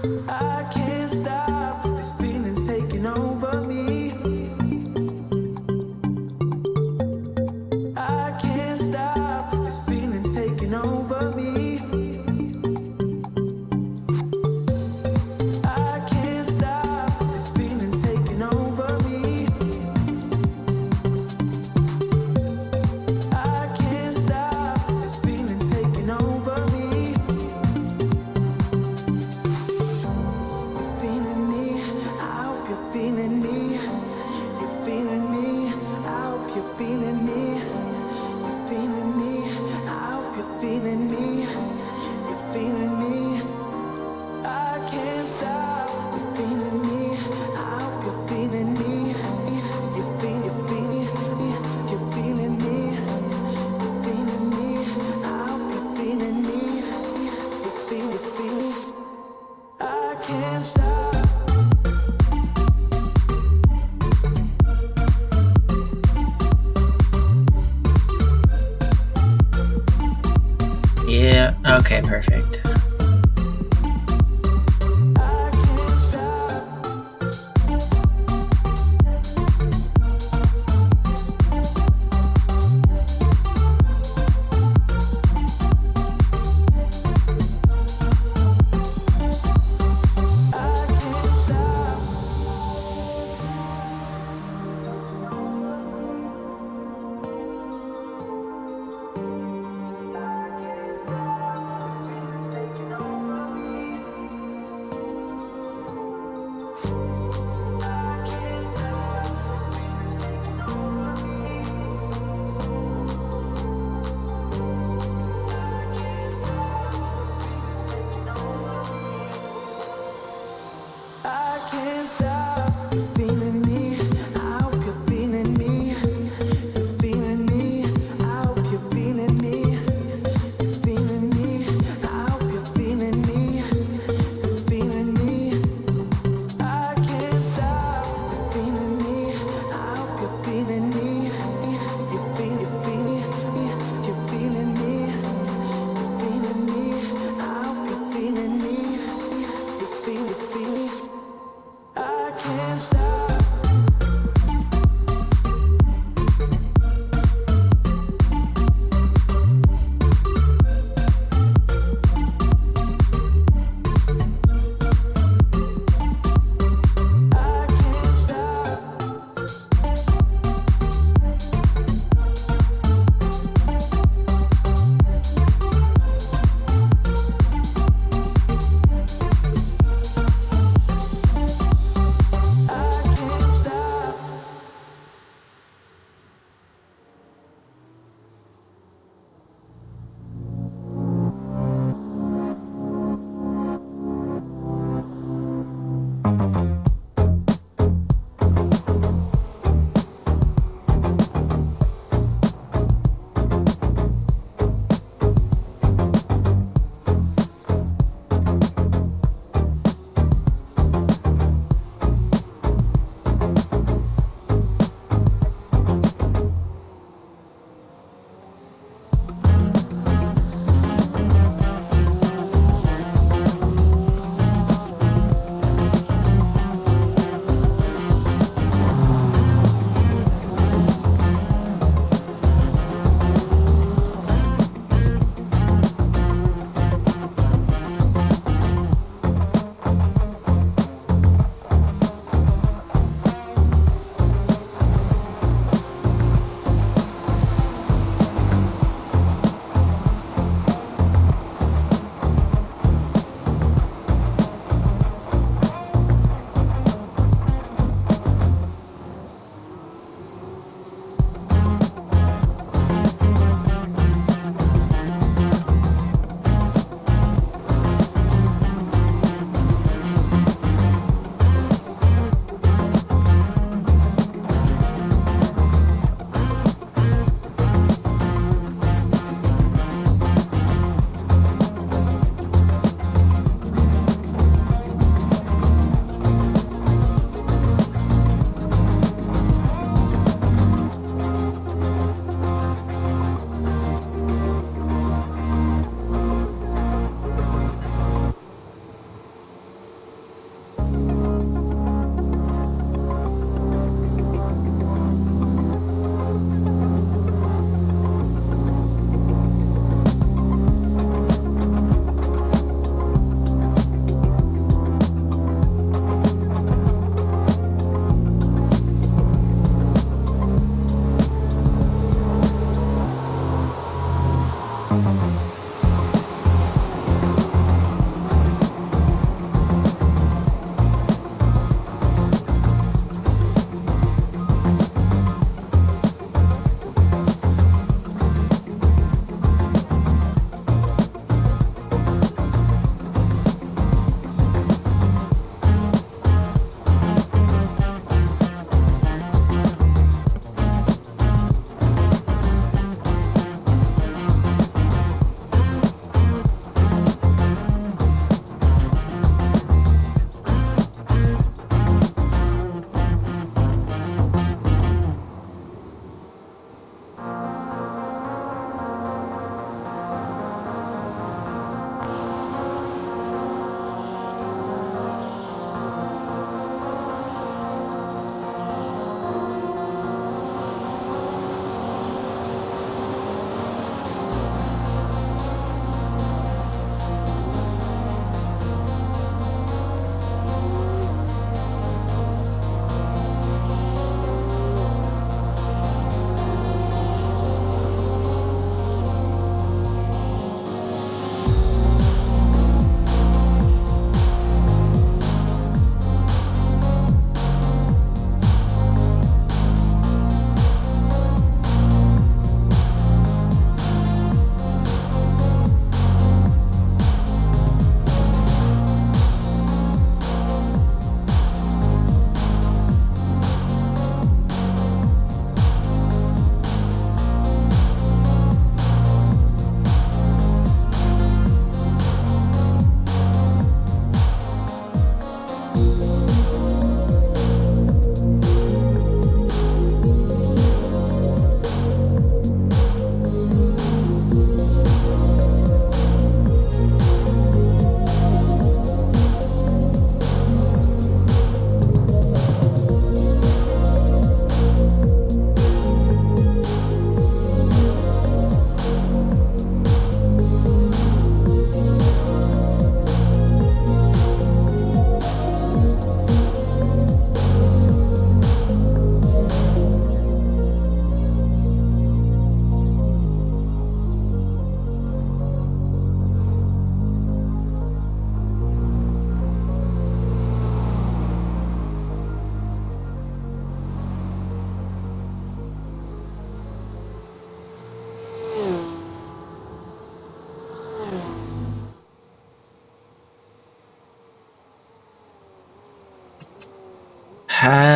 I can't stop these feelings taking over me. I can't stop these feelings taking over me. I can't stop these feelings taking over me. I can't stop these feelings taking over me. You're feeling me, I hope you're feeling me. You're feeling me, I hope you're feeling me. You're feeling me, I hope you're feeling me. You're feeling me, I can't stop. You're feeling me, I hope you're feeling me. You're feeling, you're feeling me. You're feeling me, I hope you're feeling me. You're feeling, I can't stop. Yeah, okay, perfect. I can't stop. I can't stop.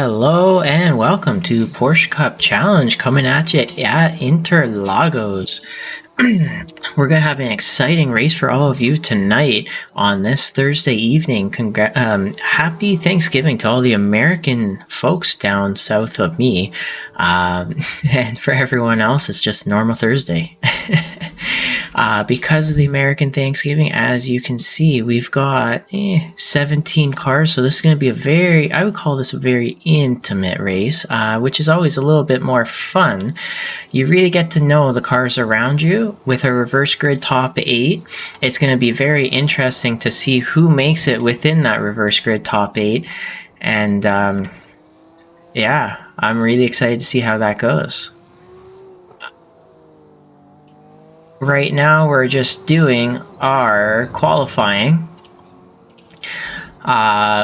Hello and welcome to Porsche Cup Challenge coming at you at Interlagos. We're going to have an exciting race for all of you tonight on this Thursday evening. Happy Thanksgiving to all the American folks down south of me. And for everyone else, it's just normal Thursday. Because of the American Thanksgiving, as you can see, we've got 17 cars. So this is going to be I would call this a very intimate race, which is always a little bit more fun. You really get to know the cars around you with a reverse grid top 8. It's going to be very interesting to see who makes it within that reverse grid top 8. And yeah, I'm really excited to see how that goes. Right now, we're just doing our qualifying.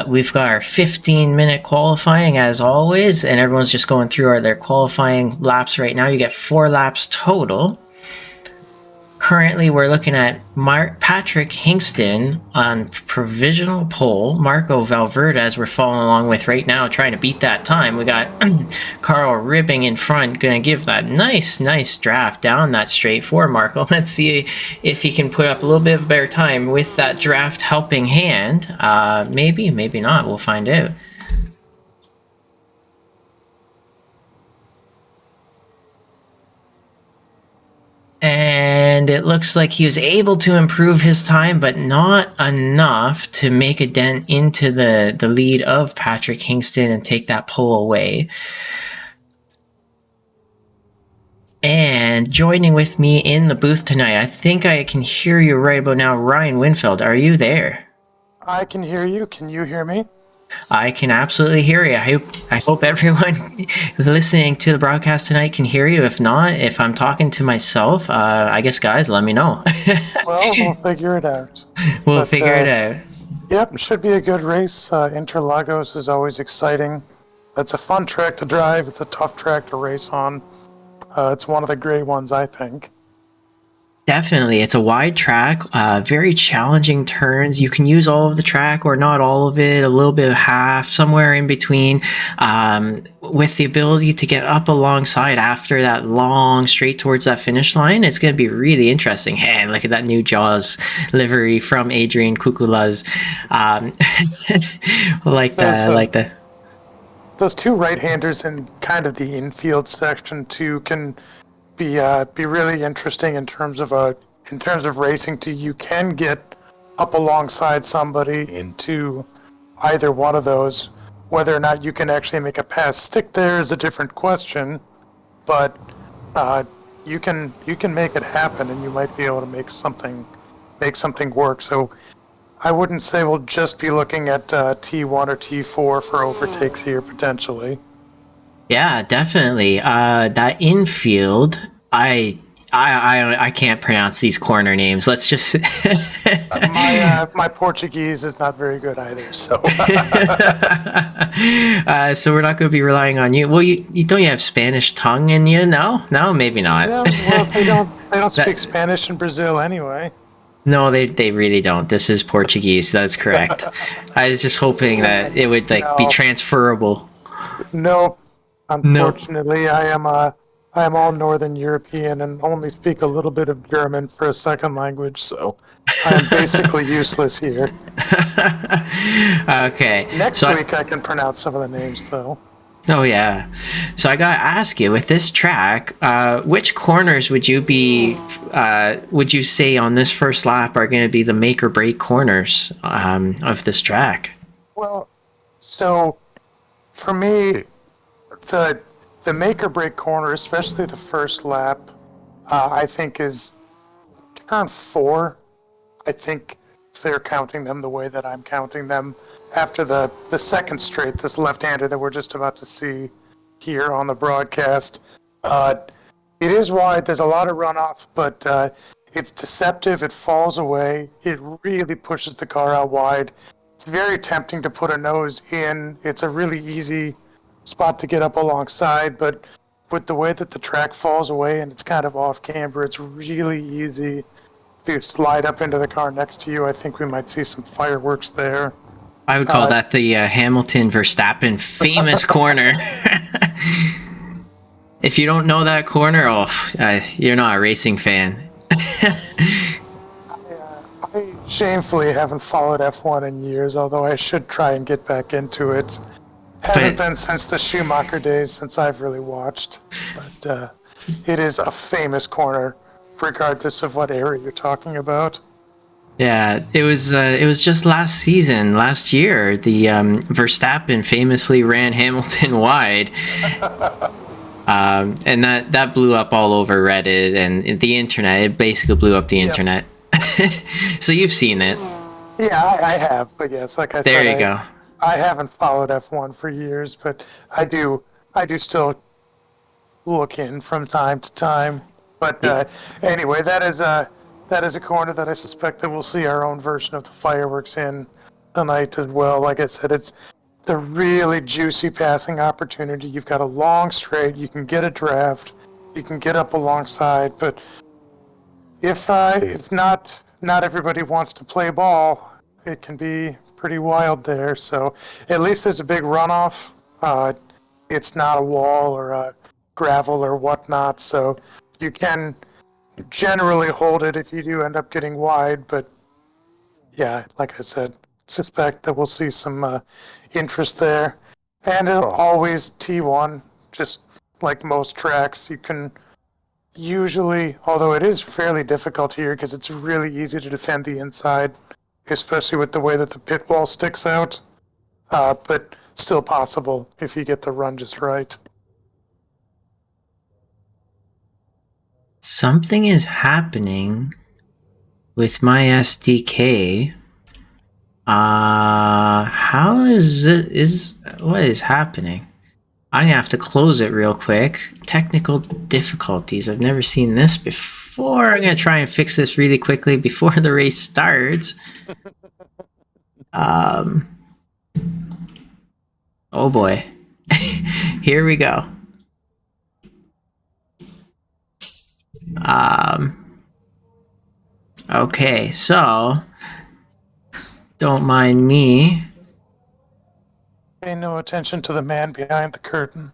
We've got our 15-minute qualifying as always, and everyone's just going through their qualifying laps right now. You get 4 laps total. Currently, we're looking at Patrick Hingston on provisional pole. Marco Valverde, as we're following along with right now, trying to beat that time. We got Carl Ribbing in front, going to give that nice draft down that straight for Marco. Let's see if he can put up a little bit of a better time with that draft helping hand. Maybe not. We'll find out. And it looks like he was able to improve his time, but not enough to make a dent into the lead of Patrick Hingston and take that pole away. And joining with me in the booth tonight, I think I can hear you right about now, Ryan Winfield. Are you there? I can hear you. Can you hear me? I can absolutely hear you. I hope everyone listening to the broadcast tonight can hear you. If not, if I'm talking to myself, I guess, guys, let me know. Well, we'll figure it out. We'll figure it out. Yep, should be a good race. Interlagos is always exciting. It's a fun track to drive. It's a tough track to race on. It's one of the great ones, I think. Definitely. It's a wide track, very challenging turns. You can use all of the track or not all of it, a little bit of half, somewhere in between, with the ability to get up alongside after that long straight towards that finish line. It's going to be really interesting. Hey, look at that new Jaws livery from Adrian Kukulas. Those two right-handers in kind of the infield section too can be really interesting in terms of racing too. You can get up alongside somebody into either one of those. Whether or not you can actually make a pass stick there is a different question, but you can make it happen, and you might be able to make something work. So I wouldn't say we'll just be looking at T1 or T4 for overtakes here potentially. Yeah, definitely. That infield, I can't pronounce these corner names. Let's just my Portuguese is not very good either, so so we're not going to be relying on you. Well, you don't have Spanish tongue in you? No, maybe not. Yeah, well, they don't speak Spanish in Brazil anyway. No, they really don't. This is Portuguese. That's correct. I was just hoping that it would be transferable. No. Unfortunately, I am all Northern European and only speak a little bit of German for a second language, so I am basically useless here. Okay. Next week I can pronounce some of the names, though. Oh yeah. So I gotta ask you, with this track, which corners would you say on this first lap are going to be the make or break corners of this track? Well, so for me, the make or break corner, especially the first lap, I think is turn 4. I think if they're counting them the way that I'm counting them, after the second straight, this left-hander that we're just about to see here on the broadcast, it is wide. There's a lot of runoff, but it's deceptive. It falls away. It really pushes the car out wide. It's very tempting to put a nose in. It's a really easy spot to get up alongside, but with the way that the track falls away and it's kind of off camber, it's really easy to slide up into the car next to you. I think we might see some fireworks there. I would call that the Hamilton Verstappen famous corner. If you don't know that corner, you're not a racing fan. I shamefully haven't followed F1 in years, although I should try and get back into it. Hasn't been since the Schumacher days since I've really watched, but it is a famous corner, regardless of what area you're talking about. Yeah, it was just last year, the Verstappen famously ran Hamilton wide. And that blew up all over Reddit and the internet. It basically blew up the internet. So you've seen it. Yeah, I have, but yes, like I said, there you go. I haven't followed F1 for years, but I do still look in from time to time. But anyway, that is a corner that I suspect that we'll see our own version of the fireworks in tonight as well. Like I said, it's the really juicy passing opportunity. You've got a long straight, you can get a draft, you can get up alongside, but if not everybody wants to play ball, it can be pretty wild there. So at least there's a big runoff. It's not a wall or a gravel or whatnot, so you can generally hold it if you do end up getting wide. But yeah, like I said, suspect that we'll see some interest there. And it'll always T1, just like most tracks. You can usually, although it is fairly difficult here because it's really easy to defend the inside, especially with the way that the pit wall sticks out, but still possible if you get the run just right. Something is happening with my SDK. How is it? What is happening? I have to close it real quick. Technical difficulties. I've never seen this before. I'm gonna try and fix this really quickly before the race starts. Oh boy. Here we go. Okay, so don't mind me. Pay no attention to the man behind the curtain.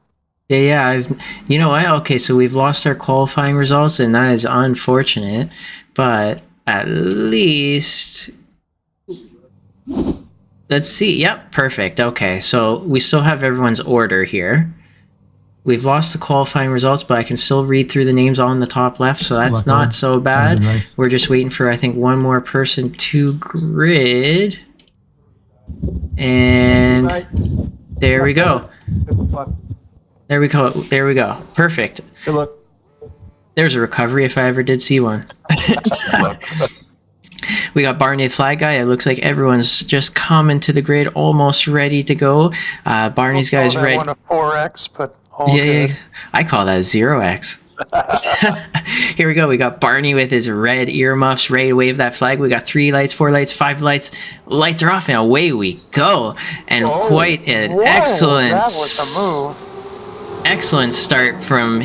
Yeah, you know what? Okay, so we've lost our qualifying results, and that is unfortunate. But at least, let's see. Yep, perfect. Okay, so we still have everyone's order here. We've lost the qualifying results, but I can still read through the names on the top left, so that's not so bad. We're just waiting for, I think, one more person to grid. And there we go. There we go. There we go. Perfect. Good luck. There's a recovery if I ever did see one. We got Barney the Flag Guy. It looks like everyone's just coming to the grid, almost ready to go. Barney's guy's ready. One a 4X, but yeah, I call that 0X. Here we go. We got Barney with his red earmuffs ready to wave that flag. We got 3 lights, 4 lights, 5 lights. Lights are off, and away we go. And quite an excellent. That was a move. Excellent start from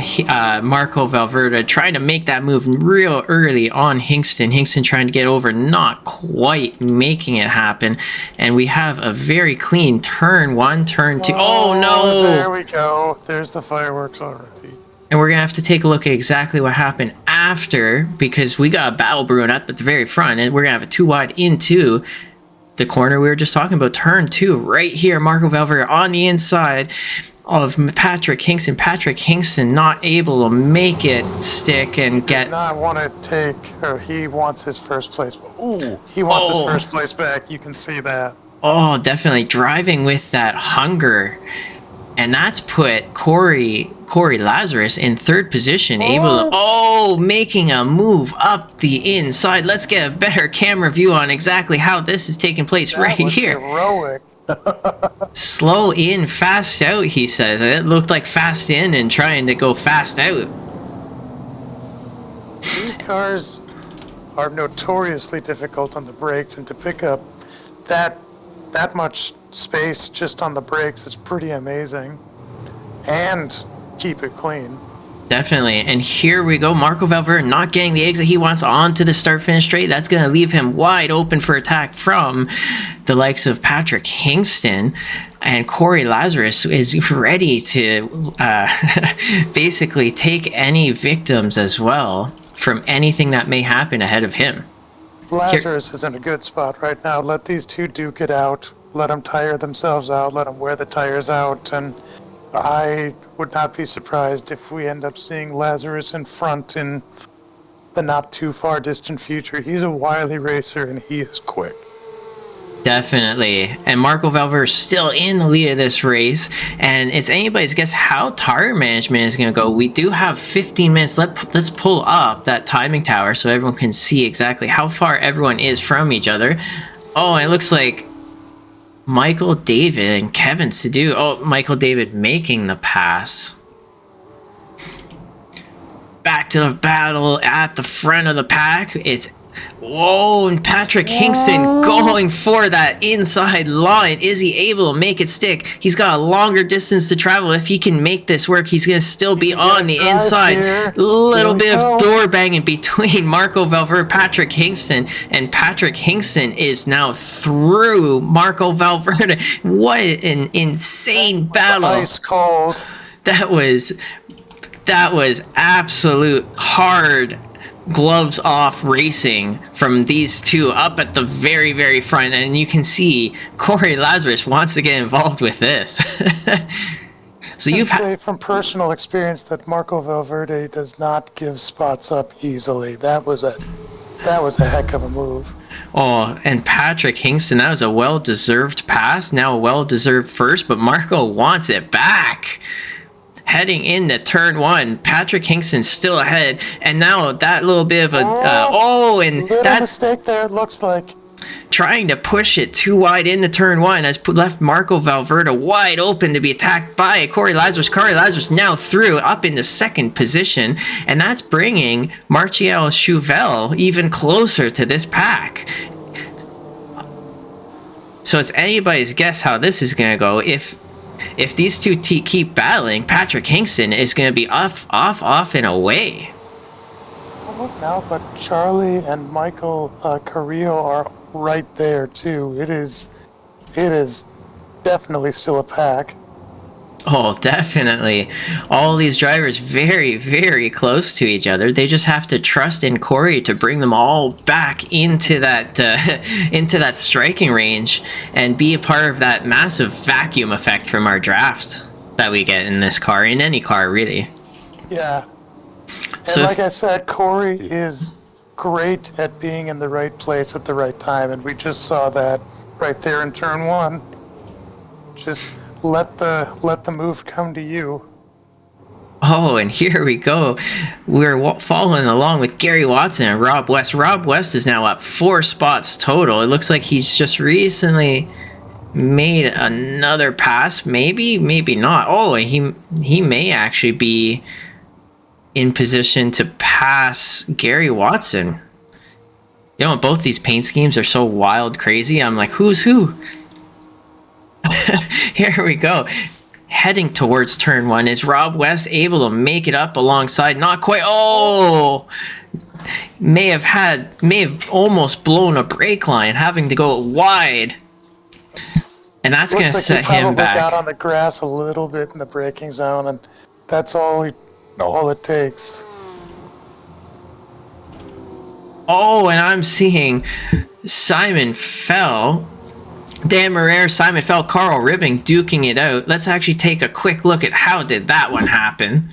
Marco Valverde, trying to make that move real early on Hingston. Hingston trying to get over, not quite making it happen. And we have a very clean turn 1, turn 2. Oh no! There we go. There's the fireworks already. And we're going to have to take a look at exactly what happened after, because we got a battle brewing up at the very front, and we're going to have a 2 wide into the corner we were just talking about. Turn 2 right here. Marco Valverde on the inside of Patrick Hingston. Patrick Hingston not able to make it stick and get. Does not want to take, or he wants his first place. Ooh, he wants his first place back. You can see that. Oh, definitely driving with that hunger. And that's put Corey Lazarus in 3rd position, able to, making a move up the inside. Let's get a better camera view on exactly how this is taking place that was here. Heroic. Slow in, fast out, he says. It looked like fast in and trying to go fast out. These cars are notoriously difficult on the brakes, and to pick up that much space just on the brakes is pretty amazing. And keep it clean. Definitely. And here we go. Marco Valverde not getting the eggs that he wants onto the start-finish straight. That's going to leave him wide open for attack from the likes of Patrick Hingston. And Corey Lazarus is ready to basically take any victims as well from anything that may happen ahead of him. Lazarus is in a good spot right now. Let these two duke it out. Let them tire themselves out. Let them wear the tires out. And I would not be surprised if we end up seeing Lazarus in front in the not too far distant future. He's a wily racer and he is quick. Definitely. And Marco Valverde is still in the lead of this race. And it's anybody's guess how tire management is going to go. We do have 15 minutes. Let's pull up that timing tower so everyone can see exactly how far everyone is from each other. Oh, it looks like Michael David and Kevin Sadu. Oh, Michael David making the pass. Back to the battle at the front of the pack. It's whoa, and Patrick Hingston going for that inside line. Is he able to make it stick? He's got a longer distance to travel. If he can make this work, he's going to still be on the inside. Little bit of door banging between Marco Valverde, Patrick Hingston, and Patrick Hingston is now through Marco Valverde. What an insane battle. Ice cold. That was absolute hard gloves off racing from these two up at the very, very front. And you can see Corey Lazarus wants to get involved with this. So you've say from personal experience that Marco Valverde does not give spots up easily. That was a heck of a move. Oh, and Patrick Hingston, that was a well-deserved pass. Now a well-deserved first, but Marco wants it back. Heading into turn one, Patrick Hingston's still ahead, and now that little bit of a and that's mistake there. It looks like trying to push it too wide into turn one has left Marco Valverde wide open to be attacked by Corey Lazarus. Corey Lazarus now through up into second position, and that's bringing Martial Chauvel even closer to this pack. So it's anybody's guess how this is going to go. If these two keep battling, Patrick Hingston is going to be off, and away. Look now, but Charlie and Michael Carrillo are right there too. It is definitely still a pack. Oh, definitely. All these drivers very, very close to each other. They just have to trust in Corey to bring them all back into that striking range and be a part of that massive vacuum effect from our draft that we get in this car, in any car, really. Yeah. And so like I said, Corey is great at being in the right place at the right time, and we just saw that right there in turn one. Just let the move come to you. Oh, and here we go. We're following along with Gary Watson and Rob West. Rob West is now up 4 spots total. It looks like he's just recently made another pass. Maybe not. Oh, he may actually be in position to pass Gary Watson. You know, both these paint schemes are so wild, crazy. I'm like, who's who? Here we go. Heading towards turn one. Is Rob West able to make it up alongside? Not quite. Oh! May have almost blown a brake line, having to go wide. And that's going to set him back. Got on the grass a little bit in the braking zone, and that's all it takes. Oh, and I'm seeing Simon Fell. Dan Marrere, Simon Fell, Carl Ribbing duking it out. Let's actually take a quick look at how did that one happen.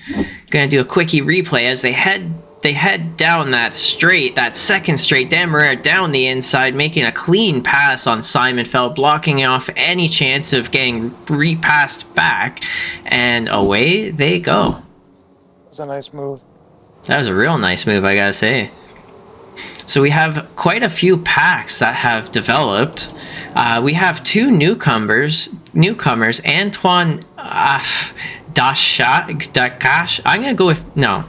Gonna do a quickie replay as they head down that second straight. Dan Marrere down the inside, making a clean pass on Simon Fell, blocking off any chance of getting repassed back, and away they go. That was a nice move. That was a real nice move, I gotta say. So we have quite a few packs that have developed. We have 2 newcomers, Antoine Dakash. I'm going to go with, no.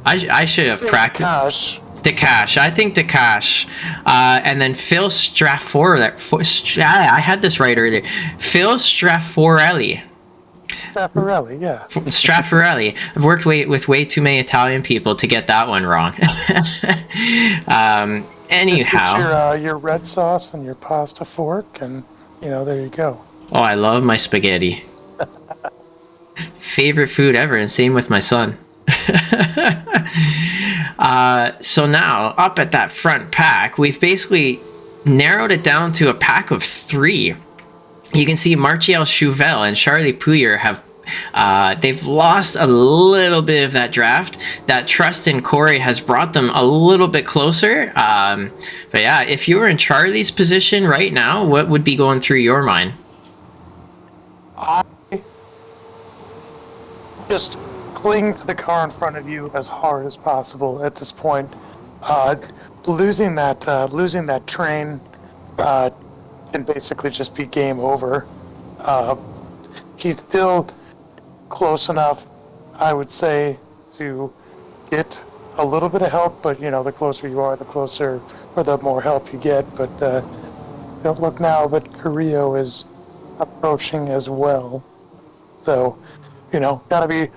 I should have practiced. Dakash. I think Dakash. And then Phil Strafforelli. I had this right earlier. Phil Strafforelli. Staffarelli, yeah. Straffarelli. I've worked with way too many Italian people to get that one wrong. Just get Anyhow, your red sauce and your pasta fork, and there you go. oh, I love my spaghetti. Favorite food ever, and same with my son. So now, up at that front pack, we've basically narrowed it down to a pack of 3. You can see Martial Chauvel and Charlie Pouyer have they've lost a little bit of that draft. That trust in Corey has brought them a little bit closer. But yeah, if you were in Charlie's position right now, what would be going through your mind? I just cling to the car in front of you as hard as possible at this point. Losing that train can basically just be game over. He's still close enough, I would say, to get a little bit of help, but the closer you are, the closer or the more help you get. But don't look now, but Carrillo is approaching as well. So, gotta be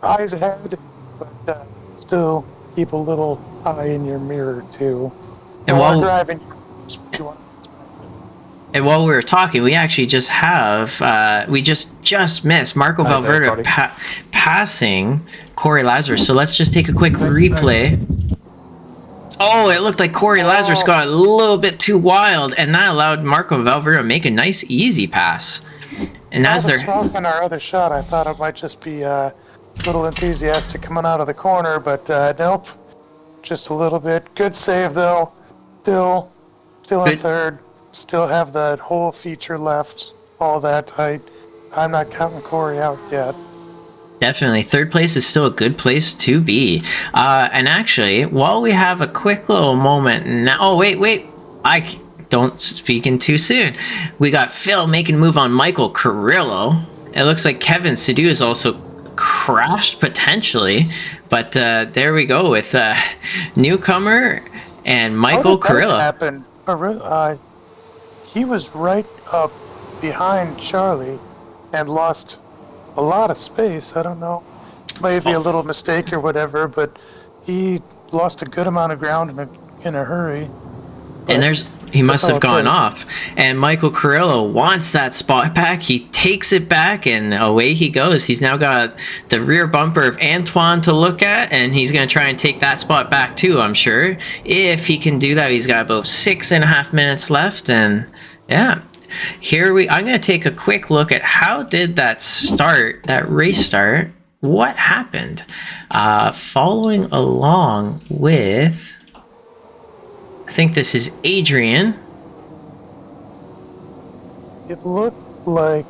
eyes ahead, but still keep a little eye in your mirror too. And while while driving, And while we were talking, we actually just have, we just missed Marco Valverde passing Corey Lazarus. So let's just take a quick replay. Oh, it looked like Corey Lazarus got a little bit too wild, and that allowed Marco Valverde to make a nice, easy pass. And as they're smoke in our other shot, I thought it might just be a little enthusiastic coming out of the corner, but nope, just a little bit. Good save though. Still in third. Still have that whole feature left. All that tight. I'm not counting Corey out yet. Definitely. Third place is still a good place to be. And actually, while we have a quick little moment now... Oh, wait. I don't speak in too soon. We got Phil making a move on Michael Carrillo. It looks like Kevin Sadu is also crashed, potentially. But there we go with newcomer and Michael Carrillo. How did that happen? He was right up behind Charlie and lost a lot of space. I don't know, maybe a little mistake or whatever, but he lost a good amount of ground in a hurry. And he must have gone off. And Michael Carrillo wants that spot back. He takes it back, and away he goes. He's now got the rear bumper of Antoine to look at, and he's going to try and take that spot back too, I'm sure. If he can do that, he's got about 6.5 minutes left, and yeah. I'm going to take a quick look at how did that race start, what happened. Following along with... I think this is Adrian. It looked like...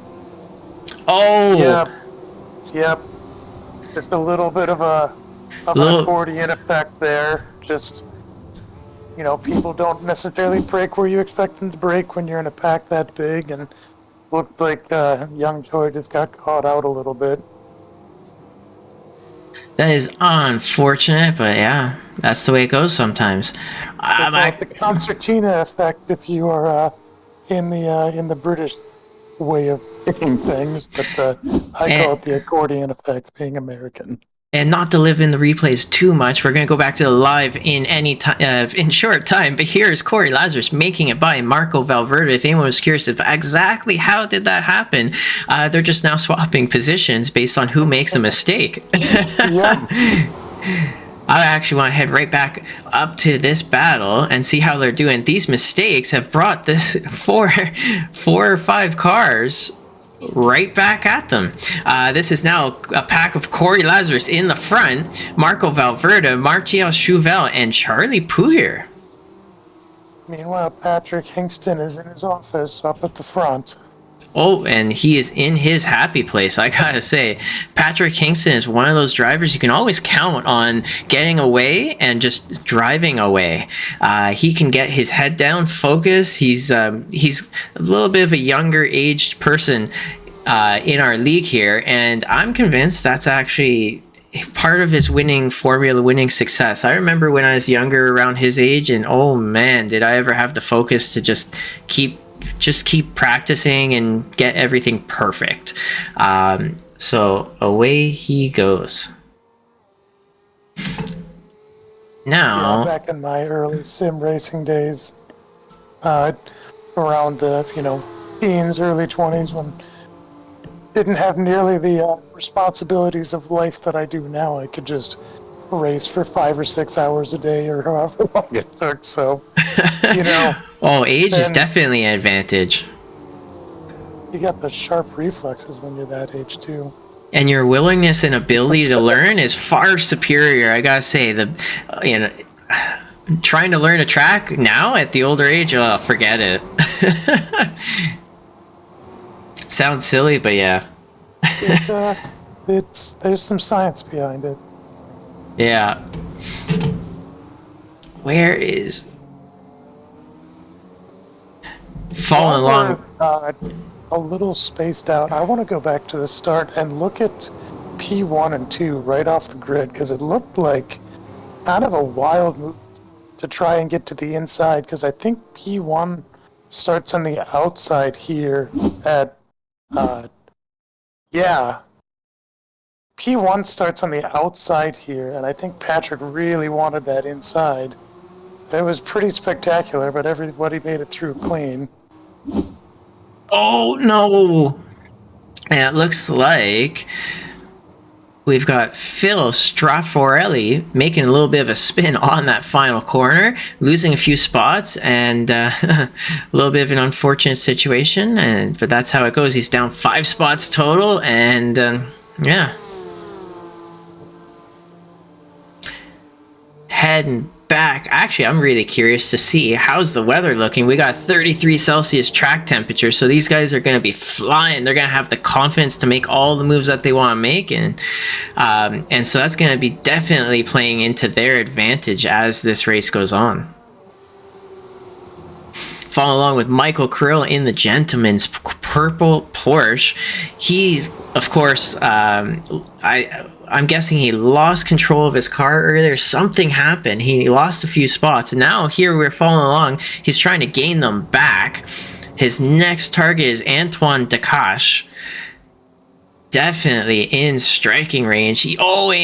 Oh! Yep. Just a little bit of an accordion effect there. Just, people don't necessarily brake where you expect them to brake when you're in a pack that big, and looked like young Joy just got caught out a little bit. That is unfortunate, but yeah, that's the way it goes sometimes. The concertina effect, if you are in the British way of thinking things, but I call it the accordion effect, being American. And not to live in the replays too much, we're going to go back to the live in short time. But here's Corey Lazarus making it by Marco Valverde. If anyone was curious of exactly how did that happen, they're just now swapping positions based on who makes a mistake. Yeah. I actually want to head right back up to this battle and see how they're doing. These mistakes have brought this four or five cars right back at them. This is now a pack of Corey Lazarus in the front, Marco Valverde, Martial Chauvel, and Charlie Pouyer. Meanwhile, Patrick Hingston is in his office up at the front. Oh, and he is in his happy place, I gotta say. Patrick Hingston is one of those drivers you can always count on getting away and just driving away. He can get his head down, focus. He's a little bit of a younger aged person in our league here, and I'm convinced that's actually part of his winning success. I remember when I was younger, around his age, and oh man, did I ever have the focus to just keep just keep practicing and get everything perfect. So away he goes. Now, back in my early sim racing days, around the teens, early 20s, when didn't have nearly the responsibilities of life that I do now. I could just race for 5 or 6 hours a day or however long it took. So, oh, age is definitely an advantage. You got the sharp reflexes when you're that age too. And your willingness and ability to learn is far superior. I gotta say, trying to learn a track now at the older age, oh, forget it. Sounds silly, but yeah. There's some science behind it. Yeah. Where is following along? A little spaced out. I want to go back to the start and look at P1 and 2 right off the grid, because it looked like kind of a wild move to try and get to the inside, because I think P1 starts on the outside here at P1 starts on the outside here, and I think Patrick really wanted that inside. It was pretty spectacular, but everybody made it through clean. Oh no! And it looks like we've got Phil Strafforelli making a little bit of a spin on that final corner, losing a few spots, and a little bit of an unfortunate situation. But that's how it goes. He's down 5 spots total, and yeah. Heading back. Actually, I'm really curious to see how's the weather looking. We got 33 Celsius track temperature, so these guys are going to be flying. They're going to have the confidence to make all the moves that they want to make, and so that's going to be definitely playing into their advantage as this race goes on. Follow along with Michael Krill in the gentleman's purple Porsche. He's, of course, I'm guessing he lost control of his car earlier. Something happened. He lost a few spots. And now here we're following along. He's trying to gain them back. His next target is Antoine Dakash. Definitely in striking range. He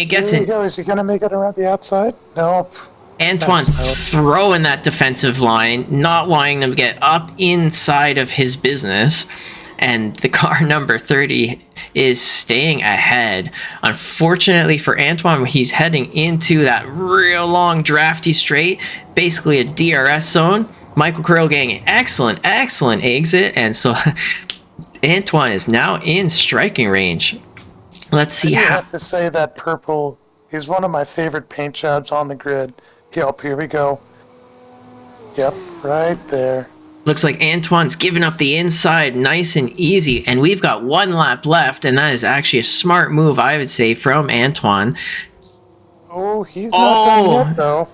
gets in. Is he going to make it around the outside? Nope. Antoine throwing that defensive line, not wanting them to get up inside of his business. And the car number 30 is staying ahead. Unfortunately for Antoine, he's heading into that real long drafty straight, basically a DRS zone. Michael Krill getting an excellent exit, and so Antoine is now in striking range. Let's see how. I have to say that purple is one of my favorite paint jobs on the grid. Yep, here we go. Yep, right there. Looks like Antoine's giving up the inside nice and easy, and we've got 1 lap left, and that is actually a smart move, I would say, from Antoine. Oh, he's not done yet, though.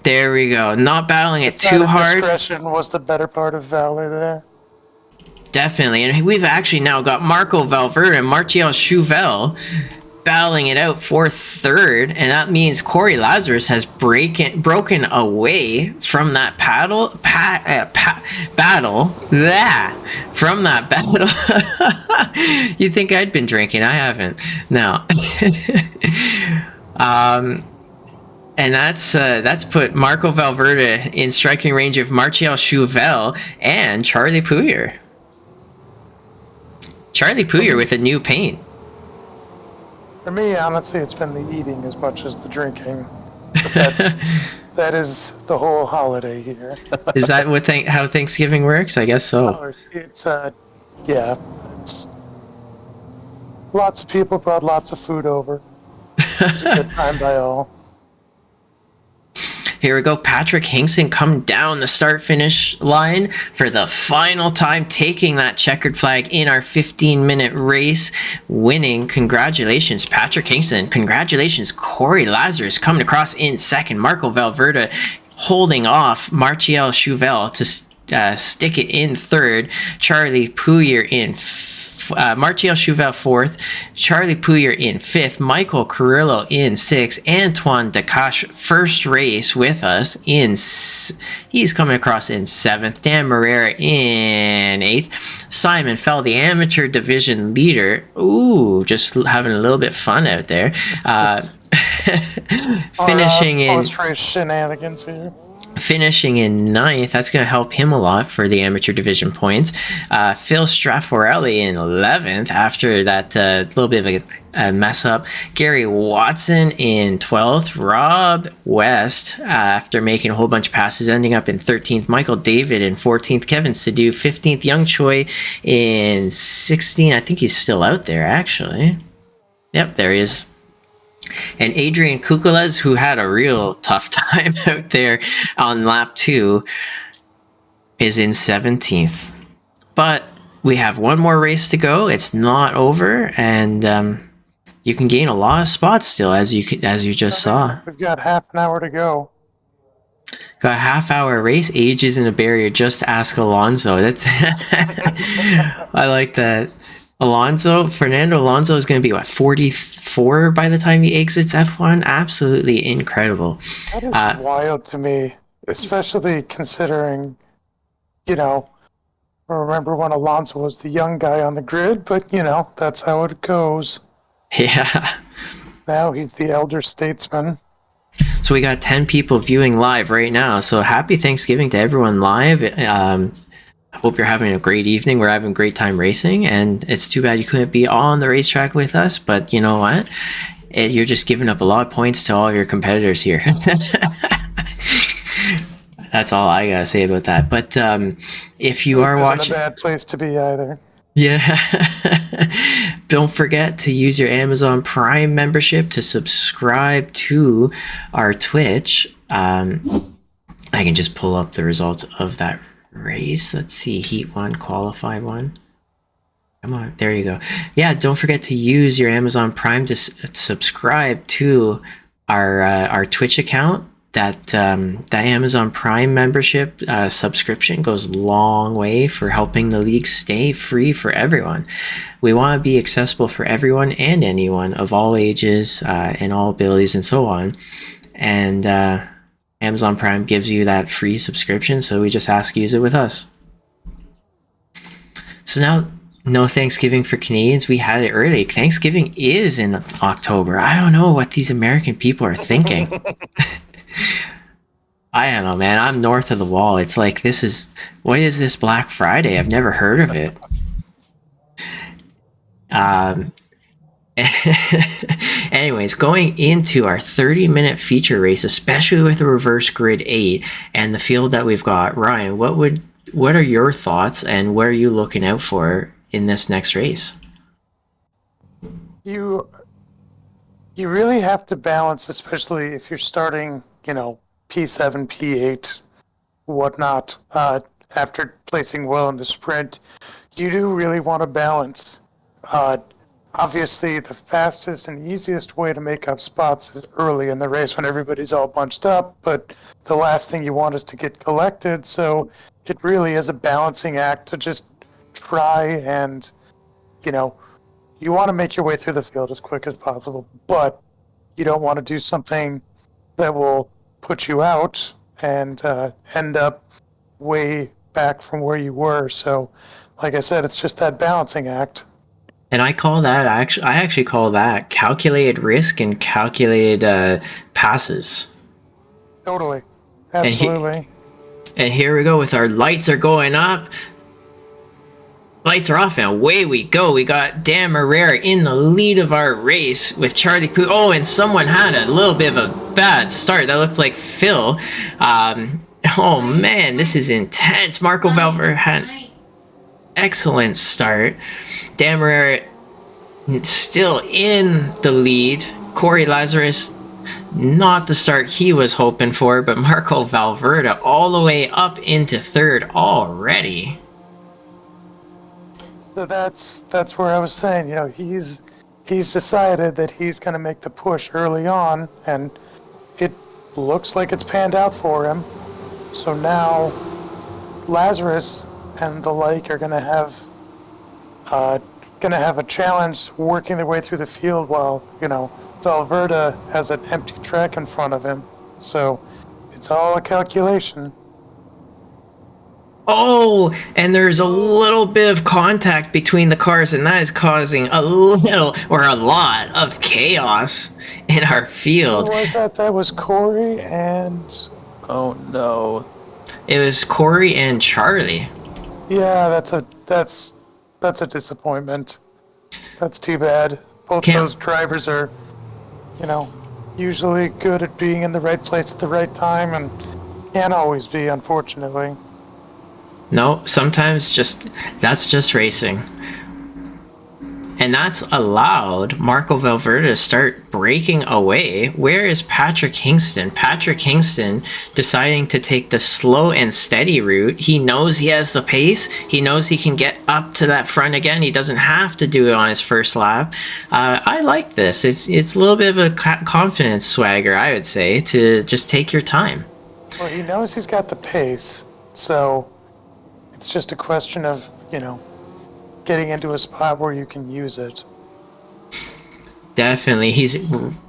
There we go. Not battling it too hard. Discretion was the better part of Valor there. Definitely, and we've actually now got Marco Valverde and Martial Chauvel battling it out for 3rd, and that means Corey Lazarus has broken away from that battle. You think I'd been drinking? I haven't. No. And that's put Marco Valverde in striking range of Martial Chauvel and Charlie Pouyer. Charlie Pouyer with a new paint. For me, honestly, it's been the eating as much as the drinking. But that is the whole holiday here. Is that how Thanksgiving works? I guess so. It's it's lots of people brought lots of food over. It's a good time by all. Here we go. Patrick Hinkson come down the start-finish line for the final time, taking that checkered flag in our 15-minute race, winning. Congratulations, Patrick Hinkson. Congratulations, Corey Lazarus coming across in 2nd. Marco Valverde holding off Martial Chauvel to stick it in 3rd. Charlie Pouyer in Martial Chauvel 4th, Charlie Pouyer in 5th, Michael Carrillo in 6th, Antoine Decache first race with us he's coming across in 7th, Dan Marrera in 8th, Simon Fell, the amateur division leader, just having a little bit fun out there, finishing in post-race shenanigans here. Finishing in 9th, that's going to help him a lot for the amateur division points. Phil Strafforelli in 11th after that little bit of a mess up. Gary Watson in 12th. Rob West, after making a whole bunch of passes, ending up in 13th. Michael David in 14th. Kevin Sidhu 15th. Young Choi in 16th. I think he's still out there, actually. Yep, there he is. And Adrian Kukulas, who had a real tough time out there on lap 2, is in 17th. But we have one more race to go. It's not over, and you can gain a lot of spots still, as you just saw. We've got half an hour to go. Got a half-hour race. Age isn't a barrier. Just ask Alonso. That's I like that. Fernando Alonso is going to be, 44 by the time he exits F1? Absolutely incredible. That is wild to me, especially considering, remember when Alonso was the young guy on the grid, but, that's how it goes. Yeah. Now he's the elder statesman. So we got 10 people viewing live right now, so happy Thanksgiving to everyone live. I hope you're having a great evening. We're having a great time racing, and it's too bad you couldn't be on the racetrack with us, but you know what? You're just giving up a lot of points to all of your competitors here. That's all I gotta say about that. But if you are watching... Isn't a bad place to be either. Yeah. Don't forget to use your Amazon Prime membership to subscribe to our Twitch. I can just pull up the results of that race. Let's see, heat 1, qualified 1. Come on, there you go. Yeah, don't forget to use your Amazon Prime to subscribe to our Twitch account. That Amazon Prime membership subscription goes a long way for helping the league stay free for everyone. We want to be accessible for everyone and anyone of all ages and all abilities and so on. And Amazon Prime gives you that free subscription, so we just ask you to use it with us. So now, no Thanksgiving for Canadians. We had it early. Thanksgiving is in October. I don't know what these American people are thinking. I don't know, man. I'm north of the wall. It's like, what is this Black Friday? I've never heard of it. Anyways, going into our 30-minute feature race, especially with the reverse grid 8 and the field that we've got, Ryan, what are your thoughts and what are you looking out for in this next race? You really have to balance, especially if you're starting, P7, P8, whatnot, after placing well in the sprint. You do really want to balance. Obviously, the fastest and easiest way to make up spots is early in the race when everybody's all bunched up, but the last thing you want is to get collected, so it really is a balancing act to just try and, you want to make your way through the field as quick as possible, but you don't want to do something that will put you out and end up way back from where you were. So, like I said, it's just that balancing act. And I actually call that calculated risk and calculated passes. Totally. Absolutely. And here we go with our lights are going up. Lights are off and away we go. We got Dan Marrera in the lead of our race with Charlie Poo. Oh, and someone had a little bit of a bad start. That looked like Phil. Oh man, this is intense. Marco Valverde had an excellent start. Dan Marrera still in the lead. Corey Lazarus, not the start he was hoping for, but Marco Valverde all the way up into third already. So that's where I was saying, he's decided that he's going to make the push early on, and it looks like it's panned out for him. So now Lazarus and the like are going to have going to have a challenge working their way through the field while, Valverde has an empty track in front of him. So it's all a calculation. Oh, and there's a little bit of contact between the cars, and that is causing a little or a lot of chaos in our field. Who was that? That was Corey and... Oh no. It was Corey and Charlie. Yeah, that's a disappointment. That's too bad. Both those drivers are, usually good at being in the right place at the right time, and can't always be, unfortunately. No, sometimes that's just racing. And that's allowed Marco Valverde to start breaking away. Where is Patrick Kingston? Patrick Kingston deciding to take the slow and steady route. He knows he has the pace. He knows he can get up to that front again. He doesn't have to do it on his first lap. I like this. It's a little bit of a confidence swagger, I would say, to just take your time. Well, he knows he's got the pace, so it's just a question of, getting into a spot where you can use it. Definitely. He's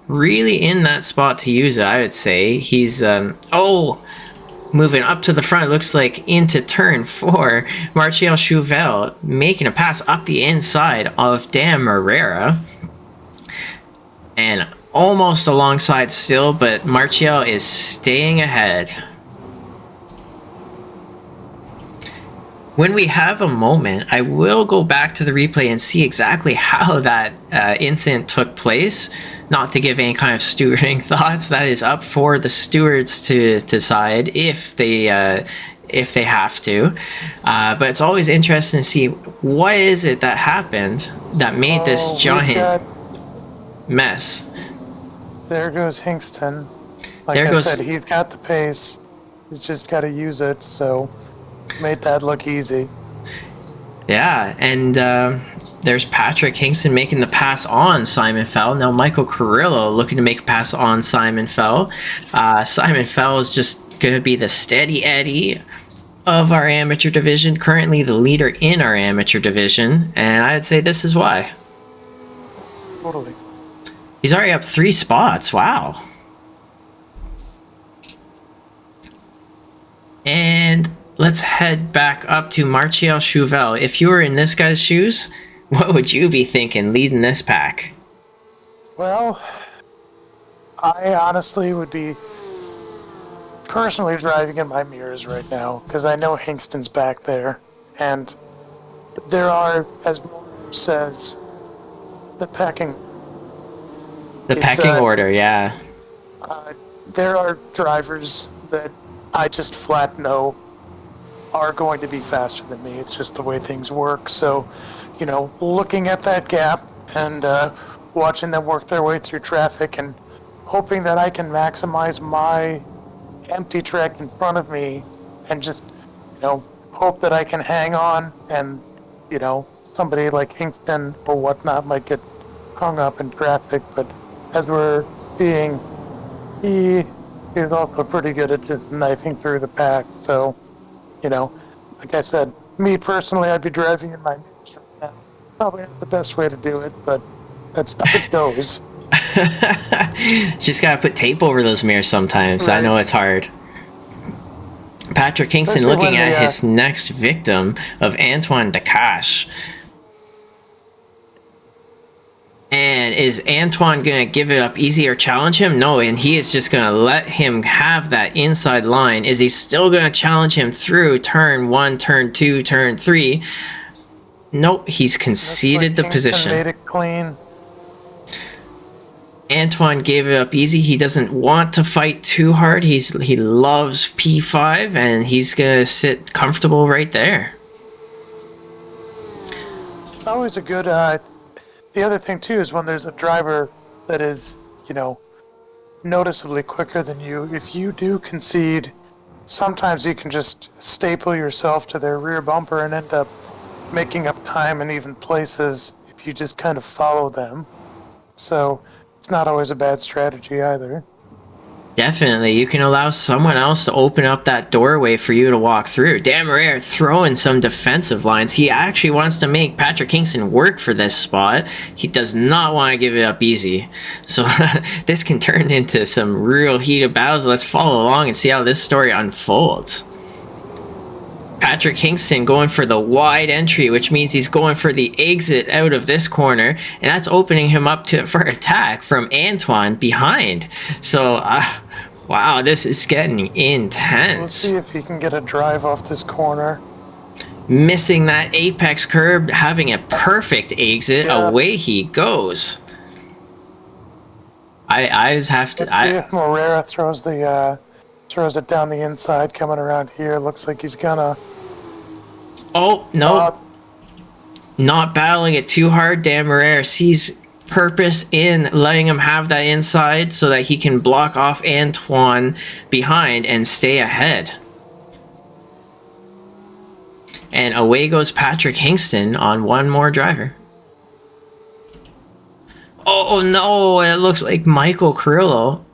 really in that spot to use it, I would say. He's, moving up to the front. It looks like into turn 4. Martial Chauvel making a pass up the inside of Dan Herrera. And almost alongside still, but Martial is staying ahead. When we have a moment, I will go back to the replay and see exactly how that incident took place. Not to give any kind of stewarding thoughts. That is up for the stewards to decide if they have to. But it's always interesting to see what is it that happened that made this giant mess. There goes Hingston. Like I said, he's got the pace. He's just got to use it, so made that look easy. Yeah, and there's Patrick Kingston making the pass on Simon Fell. Now Michael Carrillo looking to make a pass on Simon Fell. Simon Fell is just going to be the steady Eddie of our amateur division, currently the leader in our amateur division, and I'd say this is why. Totally. He's already up 3 spots. Wow. And let's head back up to Martial Chauvel. If you were in this guy's shoes, what would you be thinking leading this pack? Well, I honestly would be personally driving in my mirrors right now, because I know Hingston's back there, and there are, as says, the pecking order, yeah. There are drivers that I just flat know are going to be faster than me. It's just the way things work. So, looking at that gap and watching them work their way through traffic and hoping that I can maximize my empty track in front of me and just, hope that I can hang on and, somebody like Hingston or whatnot might get hung up in traffic. But as we're seeing, he is also pretty good at just knifing through the pack. So, like I said, me personally, I'd be driving in my mirrors right now. Probably not the best way to do it, but that's how it goes. Just gotta put tape over those mirrors sometimes. Right. I know it's hard. Patrick Kingston looking at his next victim of Antoine Decache. And is Antoine going to give it up easy or challenge him? No, and he is just going to let him have that inside line. Is he still going to challenge him through turn 1, turn 2, turn 3? Nope, he's conceded the position. Made it clean. Antoine gave it up easy. He doesn't want to fight too hard. He loves P5, and he's going to sit comfortable right there. It's always a good... The other thing, too, is when there's a driver that is, noticeably quicker than you, if you do concede, sometimes you can just staple yourself to their rear bumper and end up making up time in even places if you just kind of follow them. So it's not always a bad strategy either. Definitely, you can allow someone else to open up that doorway for you to walk through. Dan Marrero throwing some defensive lines. He actually wants to make Patrick Kingston work for this spot. He does not want to give it up easy. So this can turn into some real heated battles. Let's follow along and see how this story unfolds. Patrick Kingston going for the wide entry, which means he's going for the exit out of this corner, and that's opening him up for attack from Antoine behind. So, wow, this is getting intense. Let's see if he can get a drive off this corner. Missing that apex curb, having a perfect exit. Yeah. Away he goes. I just have to. Let's see if Marrero throws it down the inside, coming around here. Looks like he's gonna. Oh, no. Not battling it too hard. Dan Marrero sees purpose in letting him have that inside so that he can block off Antoine behind and stay ahead. And away goes Patrick Kingston on one more driver. Oh, no. It looks like Michael Carrillo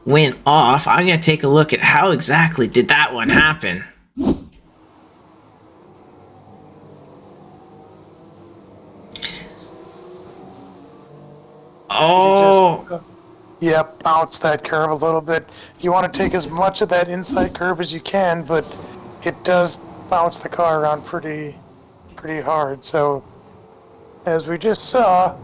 went off. I'm going to take a look at how exactly did that one happen. Oh, bounce that curve a little bit. You want to take as much of that inside curve as you can, but it does bounce the car around pretty hard. So, as we just saw,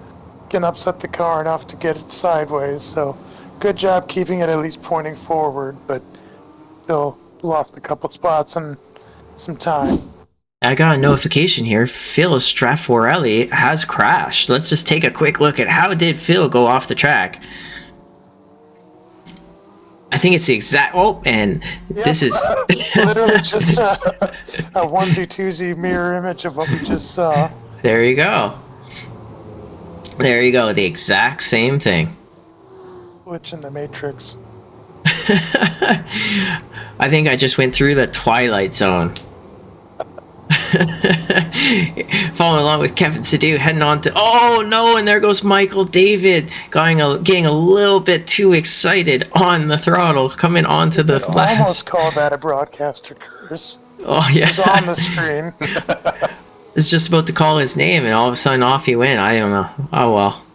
can upset the car enough to get it sideways. So, good job keeping it at least pointing forward, but still lost a couple spots and some time. I got a notification here. Phil Strafforelli has crashed. Let's just take a quick look at how did Phil go off the track. I think it's the exact... Oh, and this is... literally just a onesie-twosie mirror image of what we just saw. There you go. There you go. The exact same thing. Which in the Matrix. I think I just went through the Twilight Zone. Following along with Kevin Sadu heading on to... Oh, no, and there goes Michael David getting a little bit too excited on the throttle, coming onto the flash. Almost called that a broadcaster curse. Oh, yeah. It was on the screen. It's just about to call his name, and all of a sudden off he went. I don't know. Oh, well.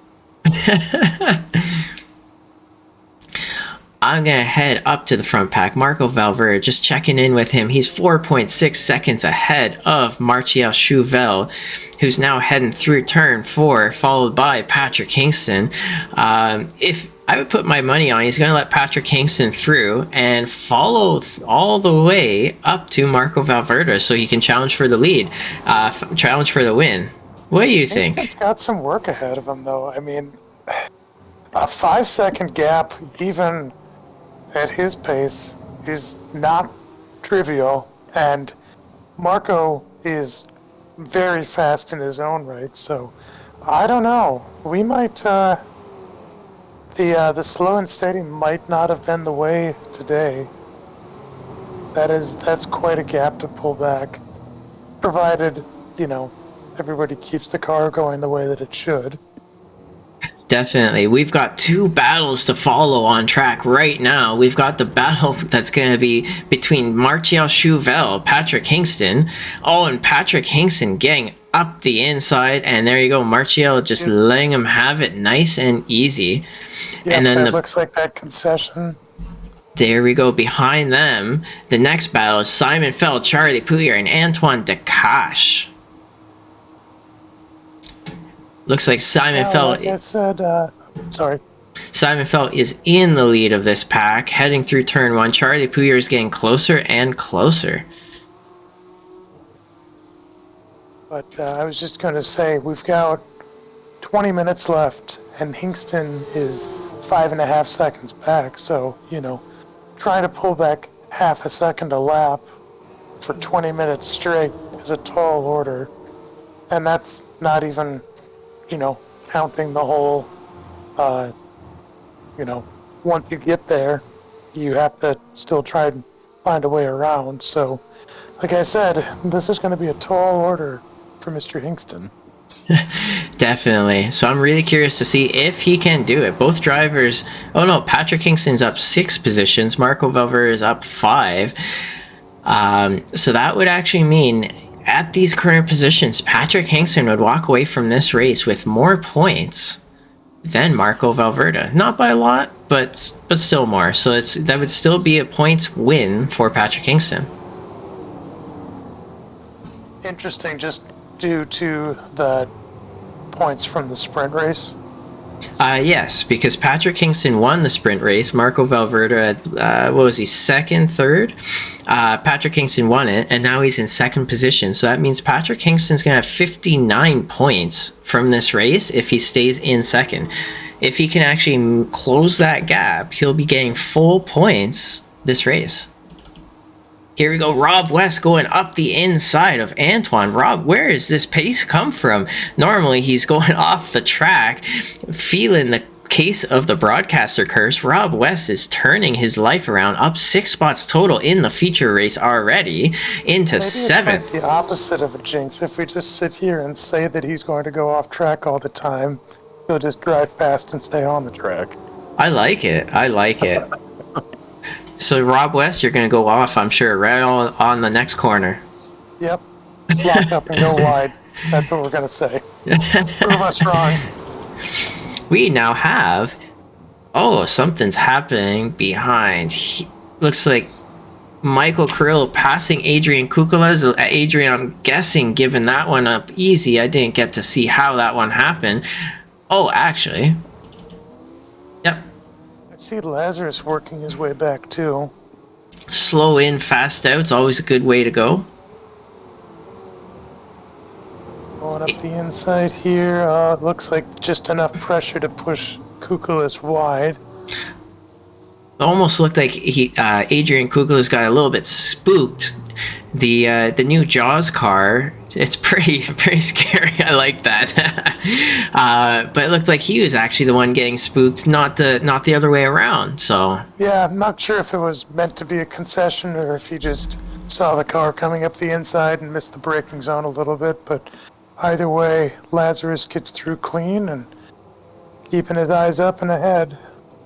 I'm going to head up to the front pack. Marco Valverde, just checking in with him. He's 4.6 seconds ahead of Martial Chauvel, who's now heading through turn 4, followed by Patrick Kingston. If I would put my money on, he's going to let Patrick Kingston through and follow all the way up to Marco Valverde so he can challenge for the lead, challenge for the win. What do you think? Kingston's got some work ahead of him, though. I mean, a 5-second gap, even at his pace, is not trivial, and Marco is very fast in his own right, so I don't know. We might, the slow and steady might not have been the way today. That's quite a gap to pull back, provided, everybody keeps the car going the way that it should. Definitely. We've got 2 battles to follow on track right now. We've got the battle that's going to be between Martial Chauvel, Patrick Kingston. Oh, and Patrick Kingston getting up the inside. And there you go. Martial just letting him have it nice and easy. Yeah, and then that looks like that concession. There we go. Behind them, the next battle is Simon Feld, Charlie Pouyer, and Antoine Decache. Looks like Simon Feld... Like I said, sorry. Simon Feld is in the lead of this pack, heading through turn 1. Charlie Pouyer is getting closer and closer. But I was just going to say, we've got 20 minutes left, and Hingston is 5.5 seconds back. So, trying to pull back half a second a lap for 20 minutes straight is a tall order. And that's not even... counting the whole, once you get there, you have to still try and find a way around. So, like I said, this is going to be a tall order for Mr. Hingston. Definitely. So I'm really curious to see if he can do it. Both drivers. Oh no, Patrick Kingston's up 6 positions. Marco Valverde is up 5. So that would actually mean at these current positions, Patrick Kingston would walk away from this race with more points than Marco Valverde. Not by a lot, but still more. So that would still be a points win for Patrick Kingston. Interesting, just due to the points from the sprint race. Yes, because Patrick Kingston won the sprint race. Marco Valverde, what was he, second, third? Patrick Kingston won it, and now he's in second position. So that means Patrick Kingston's going to have 59 points from this race if he stays in second. If he can actually close that gap, he'll be getting full points this race. Here we go, Rob West going up the inside of Antoine. Rob, where does this pace come from? Normally, he's going off the track, feeling the case of the broadcaster curse. Rob West is turning his life around, up 6 spots total in the feature race already, into 7th. Maybe it's like the opposite of a jinx. If we just sit here and say that he's going to go off track all the time, he'll just drive fast and stay on the track. I like it. I like it. So, Rob West, you're going to go off, I'm sure, right on the next corner. Yep. Lock up and go wide. That's what we're going to say. Prove us wrong. We now have... Oh, something's happening behind. Looks like Michael Carrillo passing Adrian Kukulas. Adrian, I'm guessing, giving that one up easy. I didn't get to see how that one happened. Oh, actually... Yep. I see Lazarus working his way back, too. Slow in, fast out. It's always a good way to go. Going up the inside here. It looks like just enough pressure to push Kukulas wide. It almost looked like Adrian Kukulas got a little bit spooked. The new Jaws car, it's pretty scary. I like that. But it looked like he was actually the one getting spooked, not the other way around. So yeah, I'm not sure if it was meant to be a concession or if he just saw the car coming up the inside and missed the braking zone a little bit. But either way, Lazarus gets through clean and keeping his eyes up and ahead.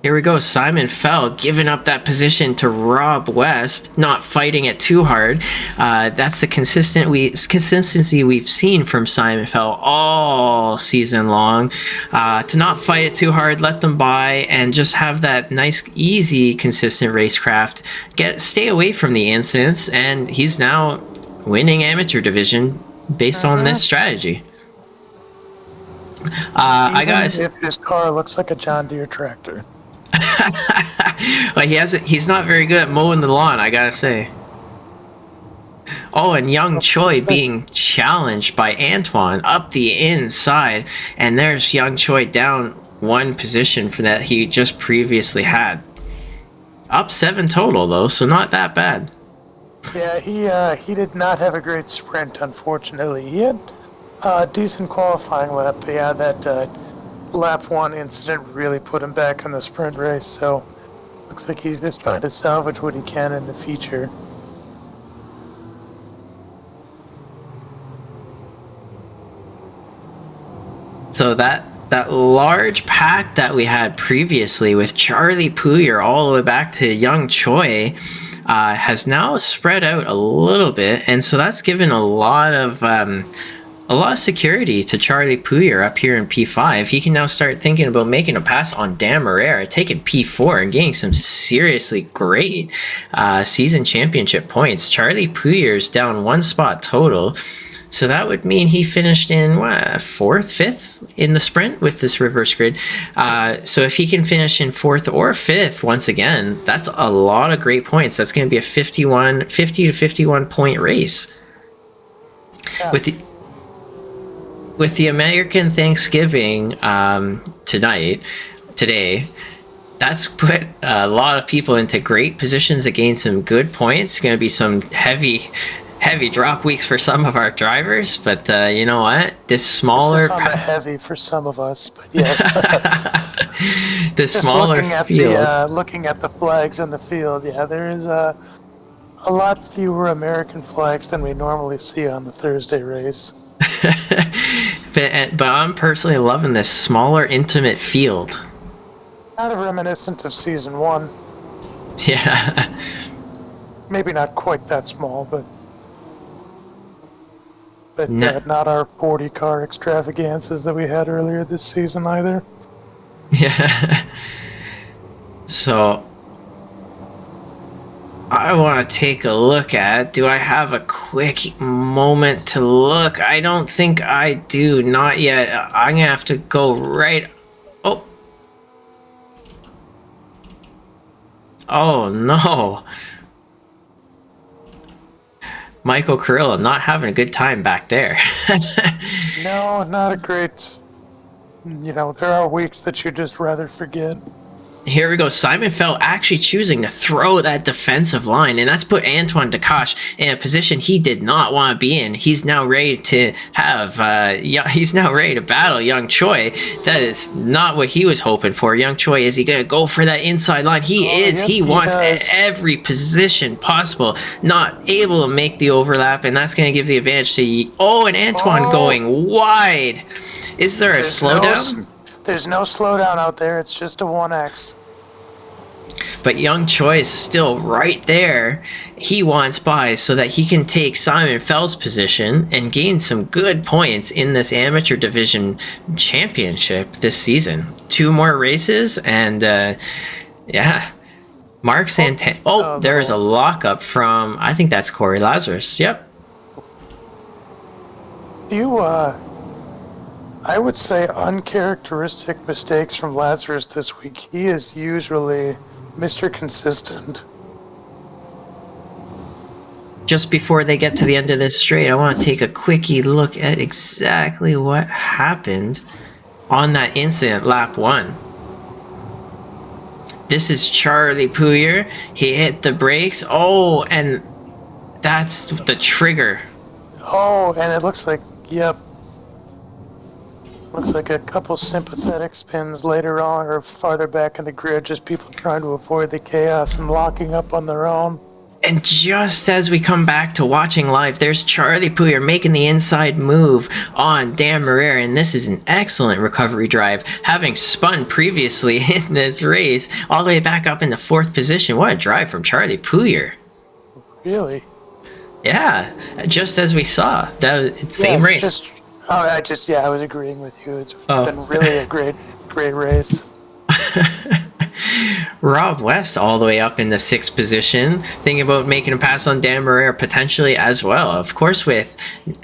here we go, Simon Fell giving up that position to Rob West, not fighting it too hard. That's the consistency we've seen from Simon Fell all season long. To not fight it too hard, let them by, and just have that nice, easy, consistent racecraft. Stay away from the incidents, and he's now winning amateur division based on this strategy. I gotta say, if his car looks like a John Deere tractor. well, he's not very good at mowing the lawn, I gotta say. Oh, and Young Choi being challenged by Antoine up the inside, and there's Young Choi down 1 position for that he just previously had. Up 7 total though, so not that bad. Yeah, he did not have a great sprint, unfortunately. He had a decent qualifying lap, but yeah, that lap 1 incident really put him back in the sprint race, so looks like he's just trying to salvage what he can in the feature. So that large pack that we had previously with Charlie Puyer all the way back to Young Choi has now spread out a little bit, and so that's given a lot of security to Charlie Puyer up here in P5. He can now start thinking about making a pass on Dan Marrera, taking P4 and getting some seriously great season championship points. Charlie Puyer's down 1 spot total. So that would mean he finished in 4th, 5th in the sprint with this reverse grid. So if he can finish in 4th or 5th once again, that's a lot of great points. That's going to be a 50 to 51 point race. Yeah. With the American Thanksgiving today, that's put a lot of people into great positions to gain some good points. It's going to be some heavy drop weeks for some of our drivers, but you know what? This smaller on the heavy for some of us, but yes. The smaller field. Looking at the flags in the field, yeah, there is a lot fewer American flags than we normally see on the Thursday race. But I'm personally loving this smaller, intimate field. Kind of reminiscent of season 1. Yeah. Maybe not quite that small, but No, not our 40 car extravagances that we had earlier this season either. yeah. So I want to take a look at. Do I have a quick moment to look? I don't think I do. Not yet. I'm gonna have to go right. Oh. Oh no. Michael Carrillo not having a good time back there. No, not a great. There are weeks that you just rather forget. Here we go. Simon Fell actually choosing to throw that defensive line, and that's put Antoine Dakash in a position he did not want to be in. He's now ready to he's now ready to battle Young Choi. That is not what he was hoping for. Young Choi, is he going to go for that inside line? He wants every position possible. Not able to make the overlap, and that's going to give the advantage to... Oh, and Antoine going wide. Is there a slowdown? There's no slowdown out there. It's just a 1X. But Young Choi is still right there. He wants by so that he can take Simon Fell's position and gain some good points in this amateur division championship this season. 2 more races, and yeah. Mark Santana. Oh, there is a lockup from, I think that's Corey Lazarus. Yep. I would say uncharacteristic mistakes from Lazarus this week. He is usually Mr. Consistent. Just before they get to the end of this straight, I want to take a quickie look at exactly what happened on that incident, lap 1. This is Charlie Puyer. He hit the brakes. Oh, and that's the trigger. Oh, and it looks like, yep. Looks like a couple sympathetic spins later on or farther back in the grid, just people trying to avoid the chaos and locking up on their own. And just as we come back to watching live, there's Charlie Puyer making the inside move on Dan Marrera, and this is an excellent recovery drive, having spun previously in this race, all the way back up in the 4th position. What a drive from Charlie Puyer. Really? Yeah, just as we saw. Same race. I was agreeing with you. It's been really a great race. Rob West all the way up in the 6th position, thinking about making a pass on Dan Marrera potentially as well. Of course, with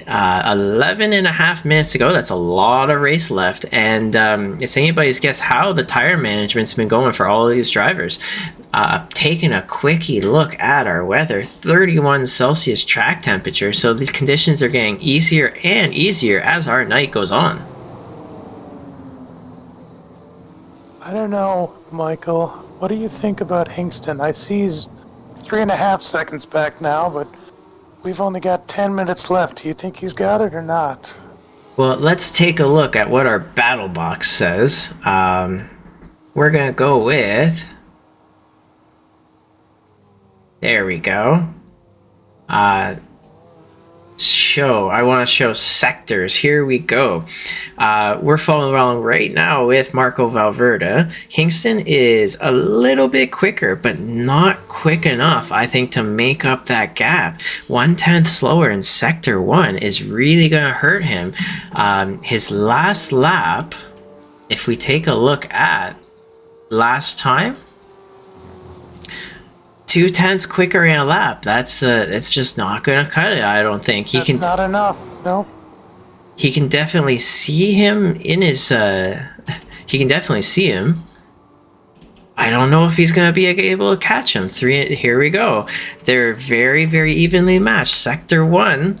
11 and a half minutes to go, that's a lot of race left, and it's anybody's guess how the tire management's been going for all of these drivers. Taking a quickie look at our weather, 31 Celsius track temperature, so the conditions are getting easier and easier as our night goes on. I don't know, Michael. What do you think about Hingston? I see he's 3.5 seconds back now, but we've only got 10 minutes left. Do you think he's got it or not? Well, let's take a look at what our battle box says. We're going to go with... There we go. I want to show sectors. Here we go. We're following along right now with Marco Valverde. Hingston is a little bit quicker, but not quick enough, I think, to make up that gap. 1/10 slower in Sector 1 is really going to hurt him. His last lap, if we take a look at last time, 2/10 quicker in a lap. That's it's just not gonna cut it. I don't think That's not enough. No. He can definitely see him in his. He can definitely see him. I don't know if he's gonna be able to catch him. Here we go. They're very, very evenly matched. Sector 1,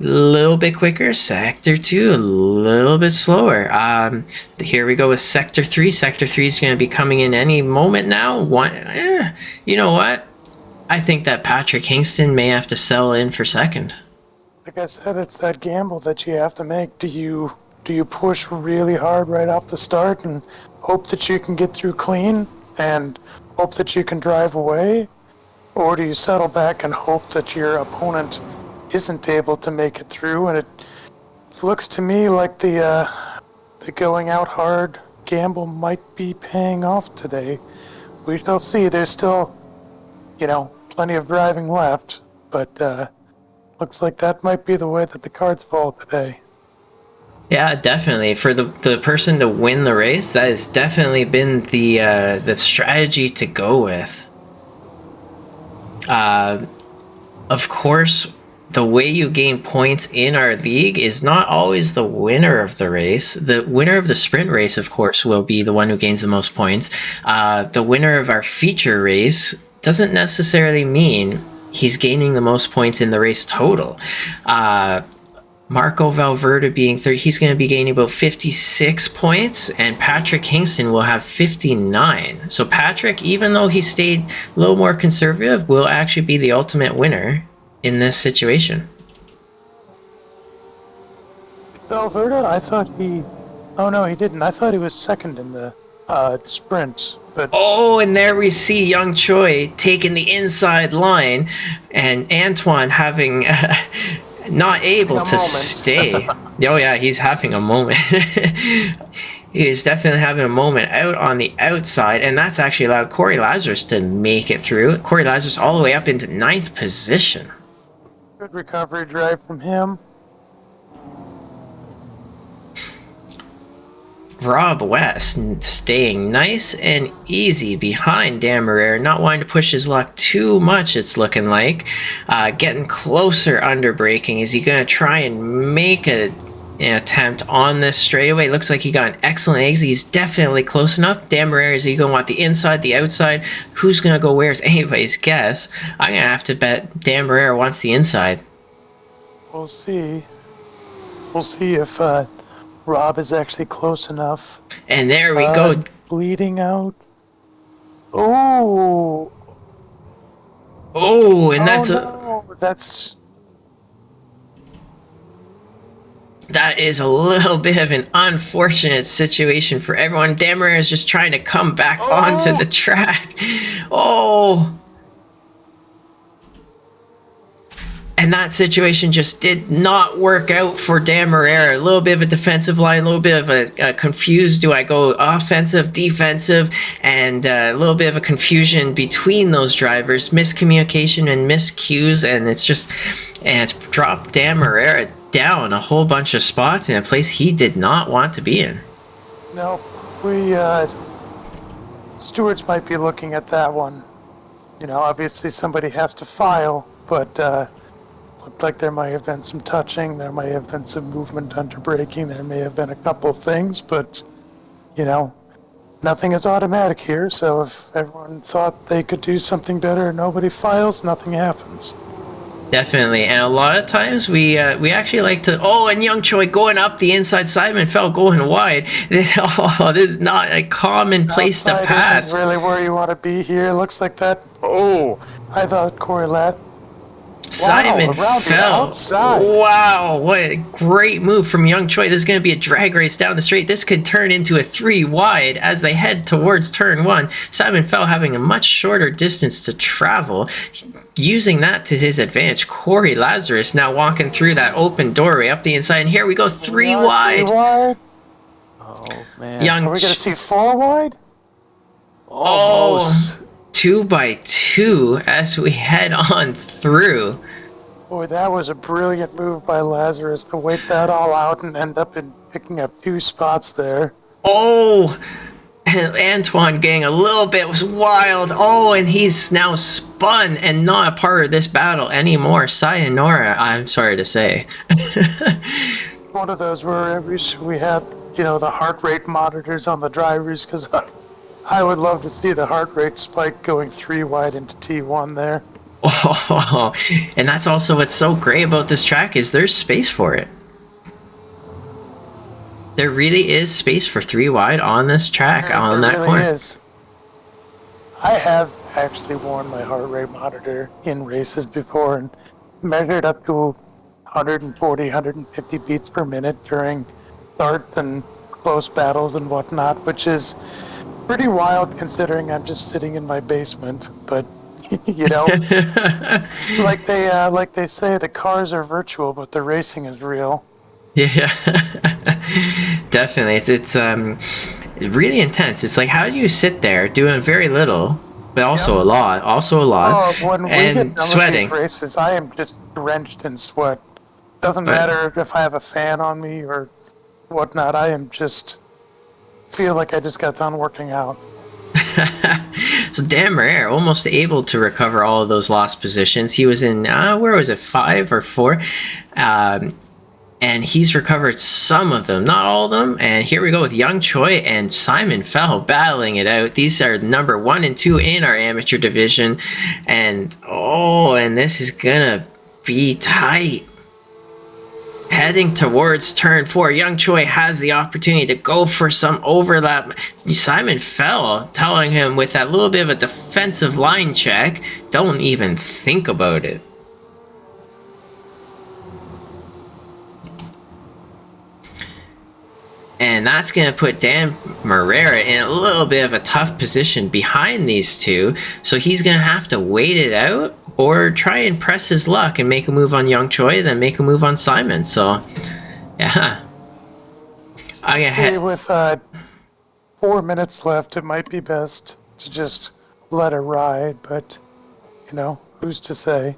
a little bit quicker. Sector 2, a little bit slower. Here we go with Sector 3. Sector 3 is going to be coming in any moment now. You know what? I think that Patrick Hingston may have to settle in for second. Like I said, it's that gamble that you have to make. Do you push really hard right off the start and hope that you can get through clean and hope that you can drive away? Or do you settle back and hope that your opponent isn't able to make it through, and looks to me like the going out hard gamble might be paying off today. We shall see. There's still, plenty of driving left, but looks like that might be the way that the cards fall today. Yeah, definitely. For the person to win the race, that has definitely been the strategy to go with. Of course, the way you gain points in our league is not always the winner of the race. The winner of the sprint race, of course, will be the one who gains the most points. The winner of our feature race doesn't necessarily mean he's gaining the most points in the race total. Marco Valverde being third, he's going to be gaining about 56 points, and Patrick Kingston will have 59. So Patrick, even though he stayed a little more conservative, will actually be the ultimate winner in this situation. Valverde, I thought he... Oh no, he didn't. I thought he was second in the sprint. But oh, and there we see Young Choi taking the inside line, and Antoine having... not able to stay. Oh yeah, he's having a moment. He is definitely having a moment out on the outside, and that's actually allowed Corey Lazarus to make it through. Corey Lazarus all the way up into 9th position. Good recovery drive from him. Rob West staying nice and easy behind Dan Marrero, not wanting to push his luck too much, it's looking like. Getting closer under braking. Is he going to try and make an attempt on this straightaway? Looks like he got an excellent exit. He's definitely close enough. Dan Marrero, is he going to want the inside, the outside? Who's going to go where is anybody's guess. I'm going to have to bet Dan Marrero wants the inside. We'll see. We'll see if Rob is actually close enough. And there we go. Bleeding out. Oh. Oh, and that is a little bit of an unfortunate situation for everyone. Dan Marrero is just trying to come back onto the track. Oh. And that situation just did not work out for Dan Marrero. A little bit of a defensive line, a little bit of a confused, do I go offensive, defensive, and a little bit of a confusion between those drivers, miscommunication and miscues, and it's dropped Dan Marrero down a whole bunch of spots in a place he did not want to be in. No, stewards might be looking at that one. Obviously somebody has to file, but looked like there might have been some touching, there might have been some movement under braking, there may have been a couple things, but, nothing is automatic here, so if everyone thought they could do something better and nobody files, nothing happens. Definitely, and a lot of times we actually like to... Oh, and Young Choi going up the inside, Simon Fell going wide. This is not a common place to pass. Isn't really where you want to be here. Looks like that... Oh, I thought Corey Lat... Simon Fell. Wow, what a great move from Young Choi. This is going to be a drag race down the straight. This could turn into a 3 wide as they head towards turn 1. Simon Fell having a much shorter distance to travel, using that to his advantage. Corey Lazarus now walking through that open doorway up the inside, and here we go, 3 wide. 3 wide. Oh man, are we going to see 4 wide? Almost. 2 by 2 as we head on through. Boy, that was a brilliant move by Lazarus to wait that all out and end up in picking up 2 spots there. Oh, and Antoine getting a little bit was wild. Oh, and he's now spun and not a part of this battle anymore. Sayonara, I'm sorry to say. One of those where we had, the heart rate monitors on the drivers, because I would love to see the heart rate spike going 3 wide into T1 there. Oh, and that's also what's so great about this track is there's space for it. There really is space for 3 wide on this track, on that corner. Really is. I have actually worn my heart rate monitor in races before and measured up to 140, 150 beats per minute during starts and close battles and whatnot, which is pretty wild considering I'm just sitting in my basement, but like they say, the cars are virtual, but the racing is real. Yeah, definitely. It's really intense. It's like, how do you sit there doing very little, but Yep. also a lot, Oh, when we get and done with these sweating? races, I am just drenched in sweat. Doesn't But matter if I have a fan on me or whatnot. I am just feel like I just got done working out. so Dan Marrere almost able to recover all of those lost positions. He was in where was it, 5 or 4, and he's recovered some of them, not all of them. And here we go with Young Choi and Simon Fell battling it out. These are number 1 and 2 in our amateur division, and this is gonna be tight. Heading towards turn 4, Young Choi has the opportunity to go for some overlap. Simon Fell telling him with that little bit of a defensive line check, don't even think about it. And that's going to put Dan Marrere in a little bit of a tough position behind these two. So he's going to have to wait it out or try and press his luck and make a move on Young Choi, then make a move on Simon. So, yeah. See, with 4 minutes left, it might be best to just let it ride, but, who's to say?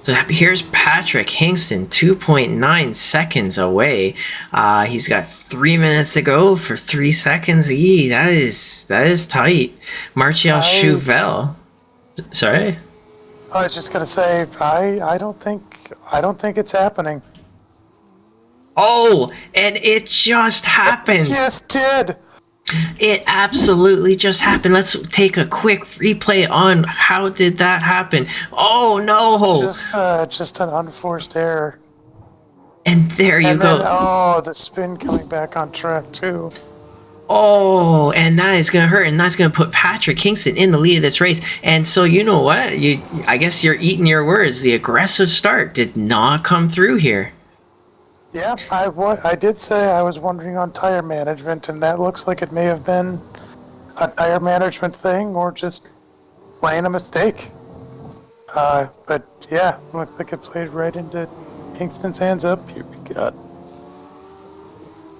So here's Patrick Hingston, 2.9 seconds away. He's got 3 minutes to go for 3 seconds. That is tight. Martial Chauvel. Sorry? I was just gonna say, I don't think it's happening. Oh, and it just happened. It just did. It absolutely just happened. Let's take a quick replay on how did that happen. Oh no! Just an unforced error. And there you go. Oh, the spin coming back on track too. Oh, and that is gonna hurt, and that's gonna put Patrick Hingston in the lead of this race. And so you know what? I guess you're eating your words. The aggressive start did not come through here. Yeah, I did say I was wondering on tire management, and that looks like it may have been a tire management thing or just plain a mistake. But yeah, looked like it played right into Hingston's hands up. Here we go.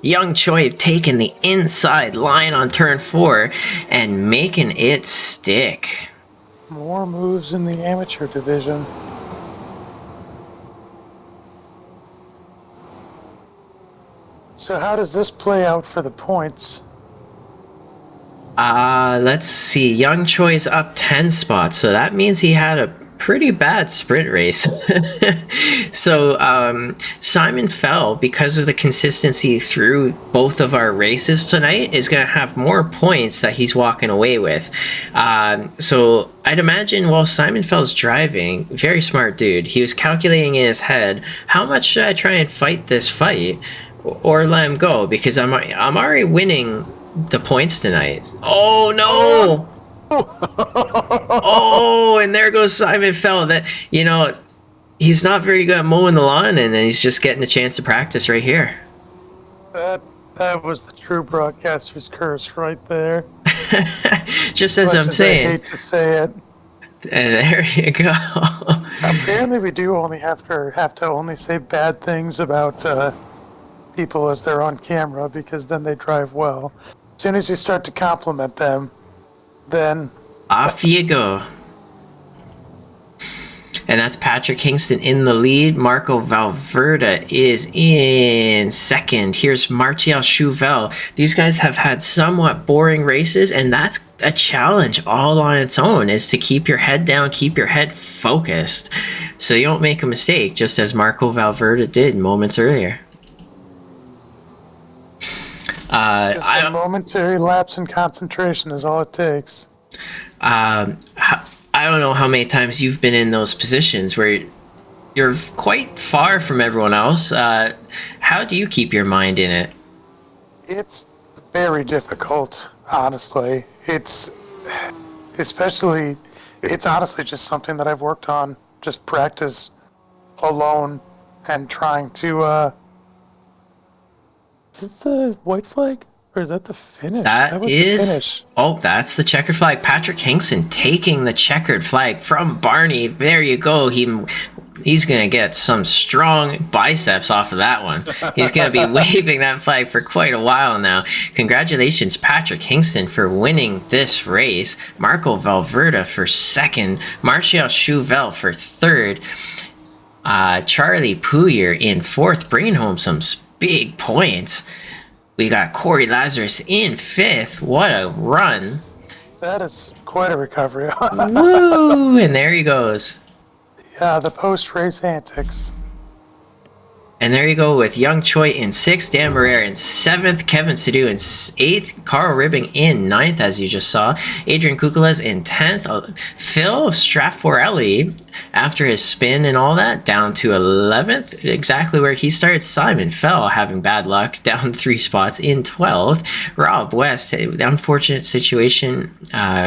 Young Choi taking the inside line on turn 4 and making it stick. More moves in the amateur division. So how does this play out for the points? Let's see. Young Choi's up 10 spots, so that means he had a pretty bad sprint race. So Simon Fell, because of the consistency through both of our races tonight, is going to have more points that he's walking away with. So I'd imagine while Simon Fell's driving, very smart dude, he was calculating in his head, how much should I try and fight this fight or let him go, because I'm already winning the points tonight. Oh no! Oh, and there goes Simon Fell. That, he's not very good at mowing the lawn, and he's just getting a chance to practice right here. That was the true broadcaster's curse right there. Just as I'm saying. I hate to say it. And there you go. Apparently, we do only have to only say bad things about people as they're on camera, because then they drive well. As soon as you start to compliment them, then off you go. And that's Patrick Hingston in the lead. Marco Valverde is in second. Here's Martial Chauvel. These guys have had somewhat boring races, and that's a challenge all on its own, is to keep your head down, keep your head focused, so you don't make a mistake, just as Marco Valverde did moments earlier. just a momentary lapse in concentration is all it takes. I don't know how many times you've been in those positions where you're quite far from everyone else. How do you keep your mind in it? It's very difficult, honestly. It's honestly just something that I've worked on, just practice alone and trying to, is this the white flag? Or is that the finish? That was is the finish. Oh, that's the checkered flag. Patrick Hingston taking the checkered flag from Barney. There you go. he's going to get some strong biceps off of that one. He's going to be waving that flag for quite a while now. Congratulations, Patrick Kingston, for winning this race. Marco Valverde for second. Martial Chauvel for third. Charlie Pouyer in fourth, bringing home some big points. We got Corey Lazarus in fifth. What a run. That is quite a recovery. Woo! And there he goes. Yeah, the post-race antics. And there you go with Young Choi in 6th, Dan Barrera in 7th, Kevin Sidhu in 8th, Carl Ribbing in 9th, as you just saw, Adrian Kukulas in 10th, Phil Strafforelli, after his spin and all that, down to 11th, exactly where he started. Simon Fell, having bad luck, down 3 spots in 12th. Rob West, unfortunate situation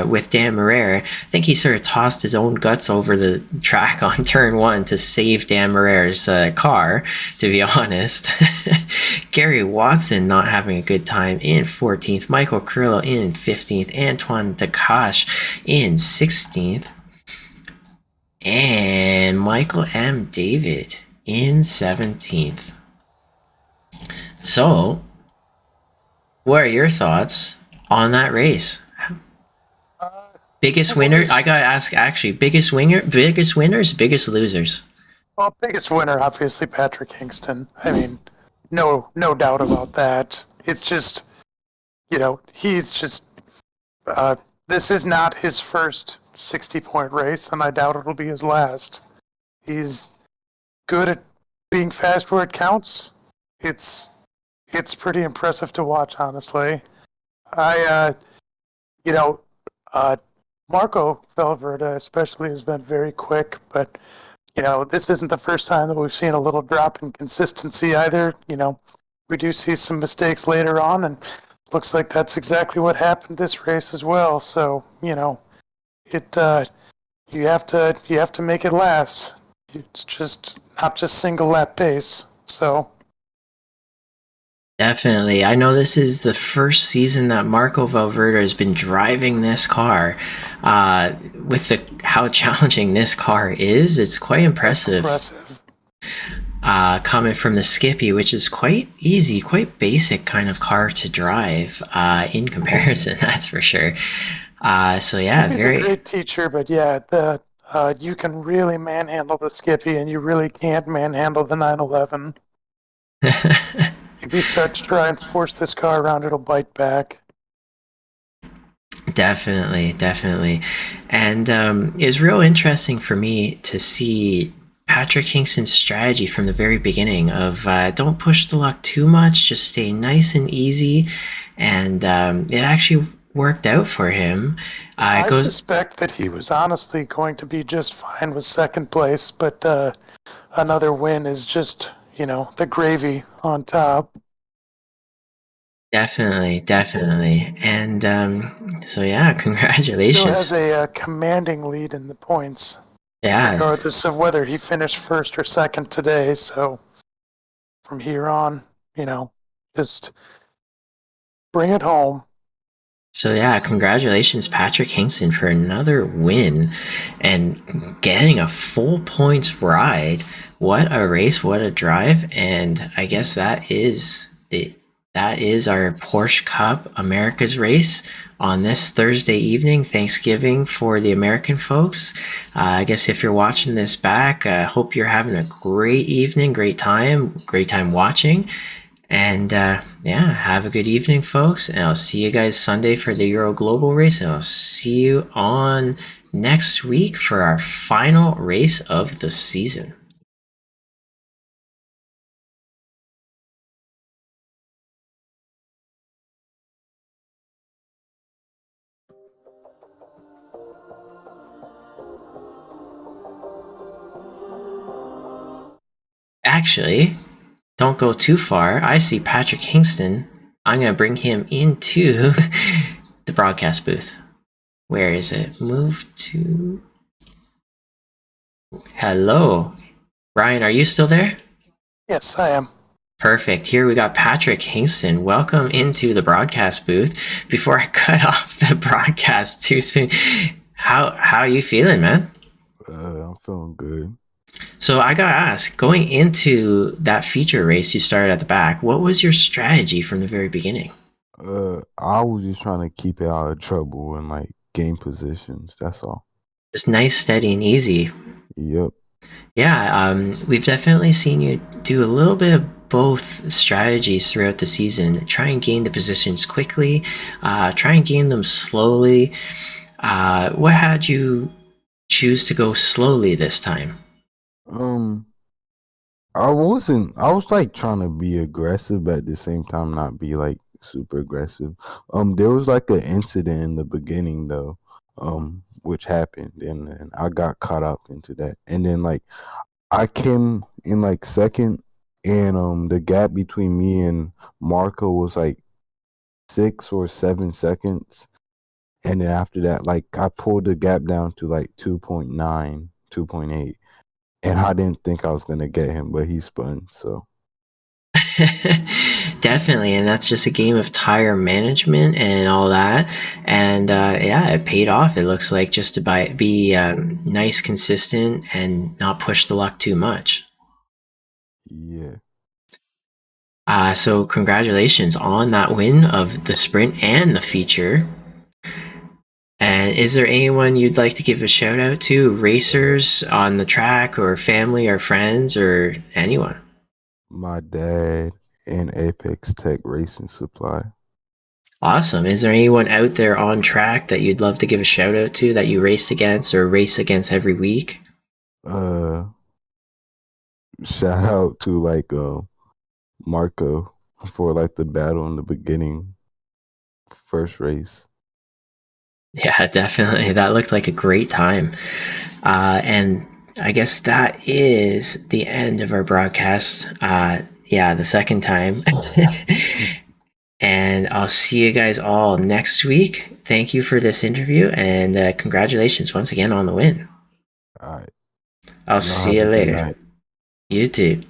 with Dan Barrera. I think he sort of tossed his own guts over the track on turn 1 to save Dan Barrera's car, to be honest. Gary Watson not having a good time in 14th. Michael Carrillo in 15th. Antoine Dakash in 16th. And Michael M. David in 17th. So, what are your thoughts on that race? Biggest winner? I gotta ask, actually, biggest winners, biggest losers? Well, biggest winner, obviously, Patrick Kingston. I mean, no doubt about that. It's just, he's just, this is not his first 60-point race, and I doubt it'll be his last. He's good at being fast where it counts. It's pretty impressive to watch, honestly. Marco Valverde especially has been very quick, but this isn't the first time that we've seen a little drop in consistency either. We do see some mistakes later on, and looks like that's exactly what happened this race as well. So, you have to make it last. It's just not just single lap pace. So definitely. I know this is the first season that Marco Valverde has been driving this car. With how challenging this car is, it's quite impressive. Coming from the Skippy, which is quite easy, quite basic kind of car to drive in comparison, that's for sure. So yeah, he's a great teacher, but yeah, you can really manhandle the Skippy, and you really can't manhandle the 911. If you start to try and force this car around, it'll bite back. Definitely. And it was real interesting for me to see Patrick Kingston's strategy from the very beginning of don't push the luck too much, just stay nice and easy. And it actually worked out for him. I suspect that he was honestly going to be just fine with second place, but another win is just, the gravy on top. Definitely. And so yeah, congratulations. Still has a commanding lead in the points. Yeah. Regardless of whether he finished first or second today. So from here on, just bring it home. So yeah, congratulations, Patrick Kingston, for another win and getting a full points ride. What a race, what a drive. And I guess that is our Porsche Cup America's race on this Thursday evening, Thanksgiving for the American folks. I guess if you're watching this back, I hope you're having a great evening, great time watching. And have a good evening, folks. And I'll see you guys Sunday for the Euro Global race. And I'll see you on next week for our final race of the season. Actually, don't go too far. I see Patrick Kingston. I'm going to bring him into the broadcast booth. Where is it? Move to... Hello. Brian, are you still there? Yes, I am. Perfect. Here we got Patrick Kingston. Welcome into the broadcast booth. Before I cut off the broadcast too soon, how are you feeling, man? I'm feeling good. So I gotta ask, going into that feature race, you started at the back. What was your strategy from the very beginning? I was just trying to keep it out of trouble and like gain positions. That's all. Just nice, steady, and easy. Yep. Yeah, we've definitely seen you do a little bit of both strategies throughout the season. Try and gain the positions quickly, try and gain them slowly. What had you choose to go slowly this time? Um, I wasn't. I was like trying to be aggressive, but at the same time not be like super aggressive. There was like an incident in the beginning though, which happened, and I got caught up into that. And then like I came in like second, and the gap between me and Marco was like 6 or 7 seconds. And then after that, like I pulled the gap down to like 2.9, 2.8. And I didn't think I was gonna get him, but he spun. So Definitely, and that's just a game of tire management and all that. And yeah, it paid off. It looks like just to be nice, consistent, and not push the luck too much. yeah, So congratulations on that win of the sprint and the feature. And is there anyone you'd like to give a shout out to? Racers on the track, or family, or friends, or anyone? my dad and Apex Tech Racing Supply. Awesome. Is there anyone out there on track that you'd love to give a shout out to that you raced against or race against every week? Uh, Shout out to like Marco for like the battle in the beginning, first race. Yeah, definitely. That looked like a great time. And I guess that is the end of our broadcast. Yeah, the second time. And I'll see you guys all next week. Thank you for this interview, and congratulations once again on the win. All right, I'll y'all see have you a good later. night. You too.